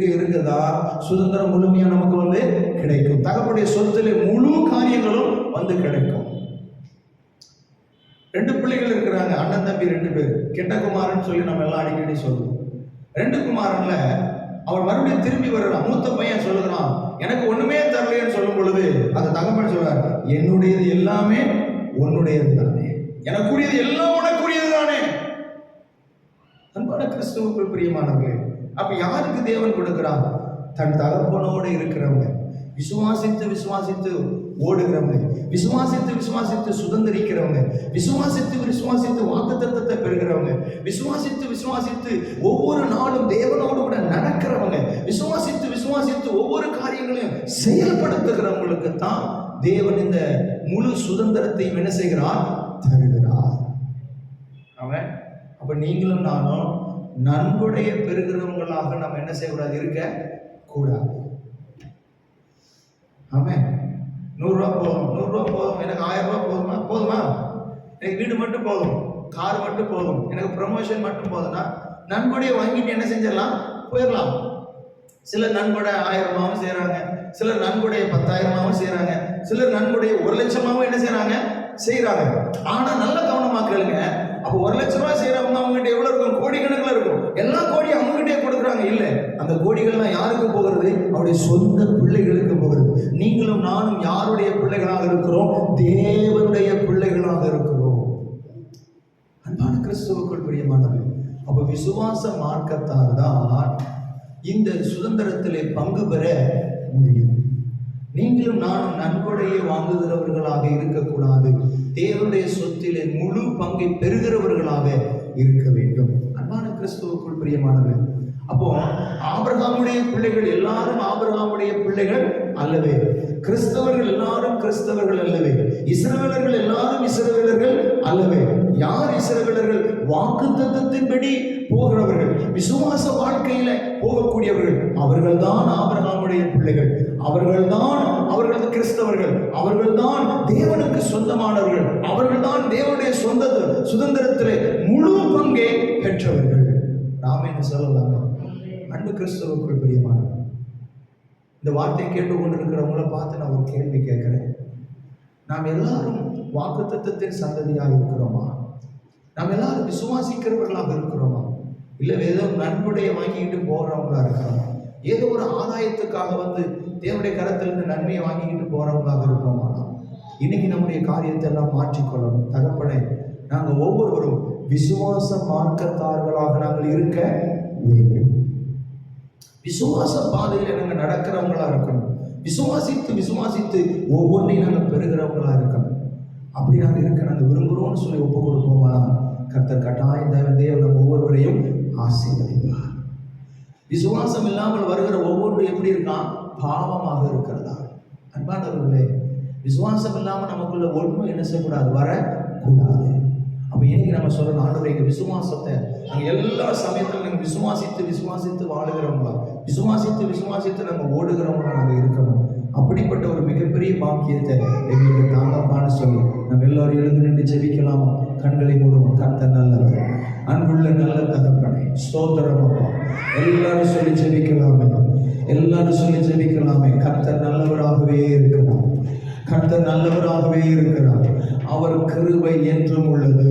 இருக்கதான் சுதந்திரம் முழுமையா நமக்கு வந்து கிடைக்கும். தகப்பனுடைய சொத்துல முழு காரியங்களும் வந்து கிடைக்கும். 2 பிள்ளைகள் இருக்கிறாங்க, அண்ணன் தம்பி 2 பேர். கெட்ட குமாரன் சொல்லி நம்ம எல்லாம் அடிக்கடி சொல்லுவோம். 2 குமாரன்ல அவன் மறுபடியும் திரும்பி வர்றான். மூத்த பையன் சொல்லுகிறான், எனக்கு ஒண்ணுமே தரலைன்னு சொல்லும் பொழுது அந்த தகப்பன் சொல்றார், என்னுடையது எல்லாமே உன்னுடையது தானே, எனக்குரியது எல்லாம் உனக்குரியது தானே. அன்பான கிறிஸ்துவுக்குள் பிரியமானவர்களே, அப்ப யாருக்கு தேவன் கொடுக்கிறார்? தன் தகப்பனோடு இருக்கிறவங்க, விசுவாசித்து ஓடுகிறவங்க, விசுவாசித்து சுதந்திரிக்கிறவங்க, விசுவாசித்து வாக்குத்தத்தத்தை பெறுகிறவங்க, விசுவாசித்து ஒவ்வொரு நாளும் தேவனோடு கூட நடக்கிறவங்க, விசுவாசித்து ஒவ்வொரு காரியங்களையும் செயல்படுத்துகிறவங்களுக்கு தான் தேவன் இந்த முழு சுதந்திரத்தையும் என்ன செய்கிறார்? தருகிறார். அவன் அப்ப நீங்களும் நானும் நன்கொடையை பெறுகிறவங்களாக நம்ம என்ன செய்யக்கூடாது? இருக்க கூடாது. ஆமென். 100 ரூபா போதும், எனக்கு 1000 ரூபா போதுமா, எனக்கு வீடு மட்டும் போதும், கார் மட்டும் போதும், எனக்கு ப்ரமோஷன் மட்டும் போதும்னா நன்கொடையை வாங்கிட்டு என்ன செஞ்சிடலாம், போயிடலாம். சிலர் நன்கொடை 1000 செய்யறாங்க, சிலர் நன்கொடையை 10,000 செய்யறாங்க, சிலர் நன்கொடையை 1,00,000 என்ன செய்யறாங்க. ஆனா நல்ல கவனமா கேளுங்க. அப்போ 1,00,000 ரூபாய் செய்யறவங்க அவங்ககிட்ட எவ்வளவு இருக்கும்? கோடிக்கணக்கில் இருக்கும். எல்லா கோடியும் அவங்ககிட்டே கொடுக்குறாங்க. இல்ல, அந்த கோடிகள்லாம் யாருக்கு போகிறது? அவருடைய சொந்த பிள்ளைகளுக்கு போகிறது. நீங்களும் நானும் யாருடைய பிள்ளைகளாக இருக்கிறோம்? தேவனுடைய பிள்ளைகளாக இருக்கிறோம். அன்பான கிறிஸ்துவுக்குள் பிரியமானவர்களே, அப்ப விசுவாச மார்க்கத்தால் தான் இந்த சுதந்திரத்திலே பங்கு பெற முடியும். நீங்களும் நானும் நன்கொடையை வாங்குகிறவர்களாக இருக்கக்கூடாது. தேவனுடைய சொத்திலே முழு பங்கை பெறுகிறவர்களாக இருக்க வேண்டும். அன்பான கிறிஸ்துவுக்குள் பிரியமானவர்களே, அப்போ ஆபிரகாமுடைய பிள்ளைகள் எல்லாரும் ஆபிரகாமுடைய பிள்ளைகள் அல்லவே, கிறிஸ்தவர்கள் எல்லாரும் கிறிஸ்தவர்கள் அல்லவே, இஸ்ரவேலர்கள் எல்லாரும் இஸ்ரவேலர்கள் அல்லவே. யார் இஸ்ரவேலர்கள்? வாக்குத்தத்தத்தின்படி போகிறவர்கள், விசுவாச வாழ்க்கையில போகக்கூடியவர்கள், அவர்கள்தான் ஆபிரகாமுடைய பிள்ளைகள், அவர்கள் கிறிஸ்தவர்கள், அவர்கள்தான் தேவனுக்கு சொந்தமானவர்கள், அவர்கள்தான் தேவனுடைய சுதந்திரத்திலே முழு பங்கை பெற்றவர்கள். நாம் என்ன சொல்லலாம்? அன்பு கிறிஸ்தவர்கள் பிரியமானவர், இந்த வார்த்தையை கேட்டுக்கொண்டிருக்கிறவங்கள பார்த்து நான் ஒரு கேள்வி கேட்கிறேன். நாம் எல்லாரும் வாக்குத்தத்தத்தின் சந்ததியாக இருக்கிறோமா? நாம் எல்லாரும் விசுவாசிக்கிறவர்களாக இருக்கிறோமா? இல்லை ஏதோ நன்கொடையை வாங்கிக்கிட்டு போகிறவங்களா இருக்கிறோமா? ஏதோ ஒரு ஆதாயத்துக்காக வந்து தேவனுடைய கரத்திலிருந்து நன்மையை வாங்கிக்கிட்டு போகிறவங்களாக இருக்கிறோமா? இன்னைக்கு நம்முடைய காரியத்தை எல்லாம் மாற்றிக்கொள்ளணும். தகப்பனே, நாங்கள் ஒவ்வொருவரும் விசுவாச மார்க்கத்தார்களாக நாங்கள் இருக்க வேண்டும். விசுவாச பாதையில் நாங்கள் நடக்கிறவங்களா இருக்கணும். விசுவாசித்து ஒவ்வொன்றையும் நாங்கள் பெறுகிறவங்களா இருக்கணும். அப்படி நாங்கள் இருக்க நாங்கள் விரும்புகிறோம்னு சொல்லி ஒப்பு கொடுப்போமானா கர்த்தர் கட்டாயம் தேவன் நம்ம ஒவ்வொருவரையும் ஆசீர்வதிப்பார். விசுவாசம் இல்லாமல் வருகிற ஒவ்வொன்றும் எப்படி இருக்கான்? பாவமாக இருக்கிறதா? அன்பானவர்களே, விசுவாசம் இல்லாமல் நமக்குள்ள ஒன்றும் என்ன செய்யக்கூடாது? வரக்கூடாது. அப்போ இன்னைக்கு நம்ம சொல்லணும், ஆண்டவரே எங்கள் விசுவாசத்தை நாங்கள் எல்லா சமயத்திலும் நாங்கள் விசுவாசித்து வாழுகிறவங்களா, விசுவாசித்து நம்ம ஓடுகிறவங்களா நாங்கள் இருக்கணும். அப்படிப்பட்ட ஒரு மிகப்பெரிய பாக்கியத்தை எங்களுக்கு தாங்கப்பான்னு சொல்லி நம்ம எல்லாரும் எழுந்து நின்று ஜெபிக்கலாமா? கண்களை மூடுவோம். கர்த்தர் நல்லவர், அன்புள்ள நல்ல தகப்பனே, ஸ்தோத்திரம் அப்பா. எல்லாரும் சொல்லி ஜெபிக்கலாமே, கர்த்தர் நல்லவராகவே இருக்கிறார், அவர் கிருபை என்றும் உள்ளது,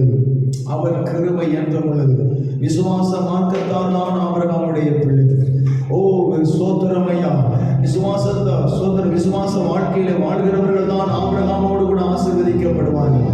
விசுவாச மார்க்கத்தால் தான் ஆபிரகாமுடைய பிள்ளைகள். ஓ சோத்திரமையா, விசுவாச வாழ்க்கையில வாழ்கிறவர்கள் தான் ஆபிரகாமோடு கூட ஆசீர்வதிக்கப்படுவார்கள்.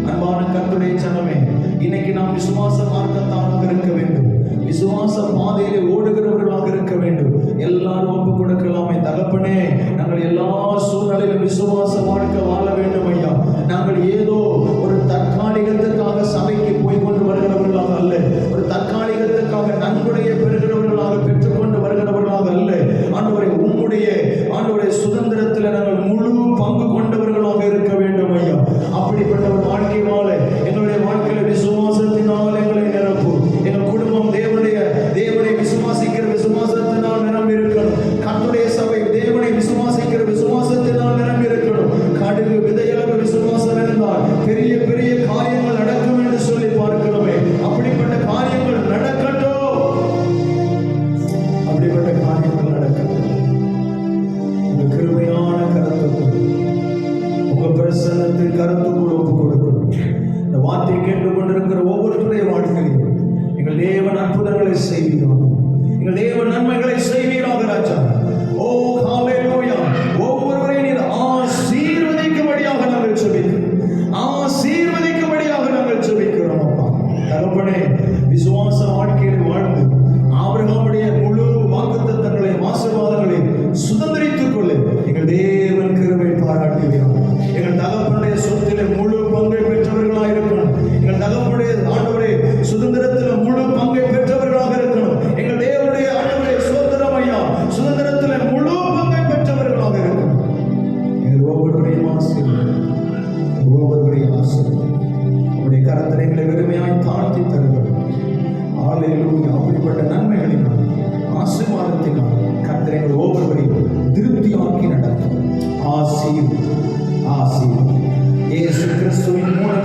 அன்பான கர்த்தருடைய ஜனமே, இன்னைக்கு நாம் விசுவாச மார்க்கத்தானாக இருக்க வேண்டும், விசுவாச பாதையிலே ஓடுகிறவர்களாக இருக்க வேண்டும். எல்லாரும் ஒப்பு கொடுக்கலாமே. தகப்பனே, நாங்கள் எல்லா சூழ்நிலையிலும் விசுவாச வாழ்க்கை வாழ வேண்டும் ஐயா. நாங்கள் ஏதோ ஒரு தற்காலிகத்துக்காக சபைக்கு போய் கொண்டு வருகிறவர்களாக அல்ல, ஒரு தற்காலிகத்துக்காக நன்கொடையை பெறுகிறவர்களாக பெற்றுக்கொண்டு வருகிறவர்களாக அல்ல. ஆண்டவரே, உம்முடைய சுதந்திரத்தில் நாங்கள் முழு பங்கு கொண்டவர்களாக இருக்க வேண்டும் ஐயா. அப்படிப்பட்ட ஒரு வாழ்க்கை வாழ எங்களுடைய வாழ்க்கையில விசுவாசத்தினால் எங்களை நிரப்பும். எங்கள் குடும்பம் தேவனை விசுவாசத்தினால் நிரம்பி இருக்கணும். கர்த்தருடைய சபை தேவனை விசுவாசிக்கிற விசுவாசத்தினால் நிரம்பி இருக்கணும். கடுகு விதையளவு விசுவாசம் இருந்தால் பெரிய பெரிய காரியங்கள் நடக்கும் என்று சொல்லி பார்க்கிறோமே. அப்படிப்பட்ட காரியங்கள் நடக்கட்டும், உங்க கிருபையான கரத்துக்கு, உங்க பிரசன்னத்தின் கரத்துக்குள் ஒப்பு கொடுக்கணும். இந்த வார்த்தையை கேட்டுக்கொண்டிருக்கிற ஒவ்வொருத்தருடைய வாழ்க்கையிலும் எங்கள் தேவன் அற்புதங்களை செய்வீராக, எங்கள் தேவன் நன்மைகளை செய்வீராக ராஜா. ஓ ஹalleluya. ஒவ்வொருவரையும் நீர் ஆசீர்வதிக்கும்படியாக நாங்கள் ஜெபிக்கிறோம் அப்பா. தகப்பனே, விசுவாச வாழ்க்கையில் வாழ்ந்து ஆபிரகாமுடைய முழு வாக்குத்தத்தங்களையும் ஆசீர்வாதங்களையும் சுதந்திரித்துக் கொள்ள எங்கள் தேவன் கிருபை பாராட்டுகிறார். எங்கள் தகப்பனுடைய சொத்திலே முழு பங்கை பெற்றவர்களாக இருக்கணும். எங்கள் தகப்பனுடைய ஆண்டவரே சுதந்திரத்தில் முழு பங்கை பெற்றவர்களாக இருக்கணும். எங்கள் தேவனுடைய ஆண்டவரே சோதரமையா சுதந்திரத்தில் முழு பங்கை பெற்றவர்களாக இருக்கணும். எங்கள் ஒவ்வொருவரையும் உடைய கரத்தில் எங்களை வெறுமையாய் தாழ்த்தி தருகிறோம். ஹalleluya. அப்படிப்பட்ட நன்மைகளினால் ஆசீர்வாதத்தினால் கர்த்தர் எங்கள் ஒவ்வொருவரையும் திருப்தியாக்கி நடத்தும். ஆசீர்வாதம் இயேசு கிறிஸ்துவின் மூலம்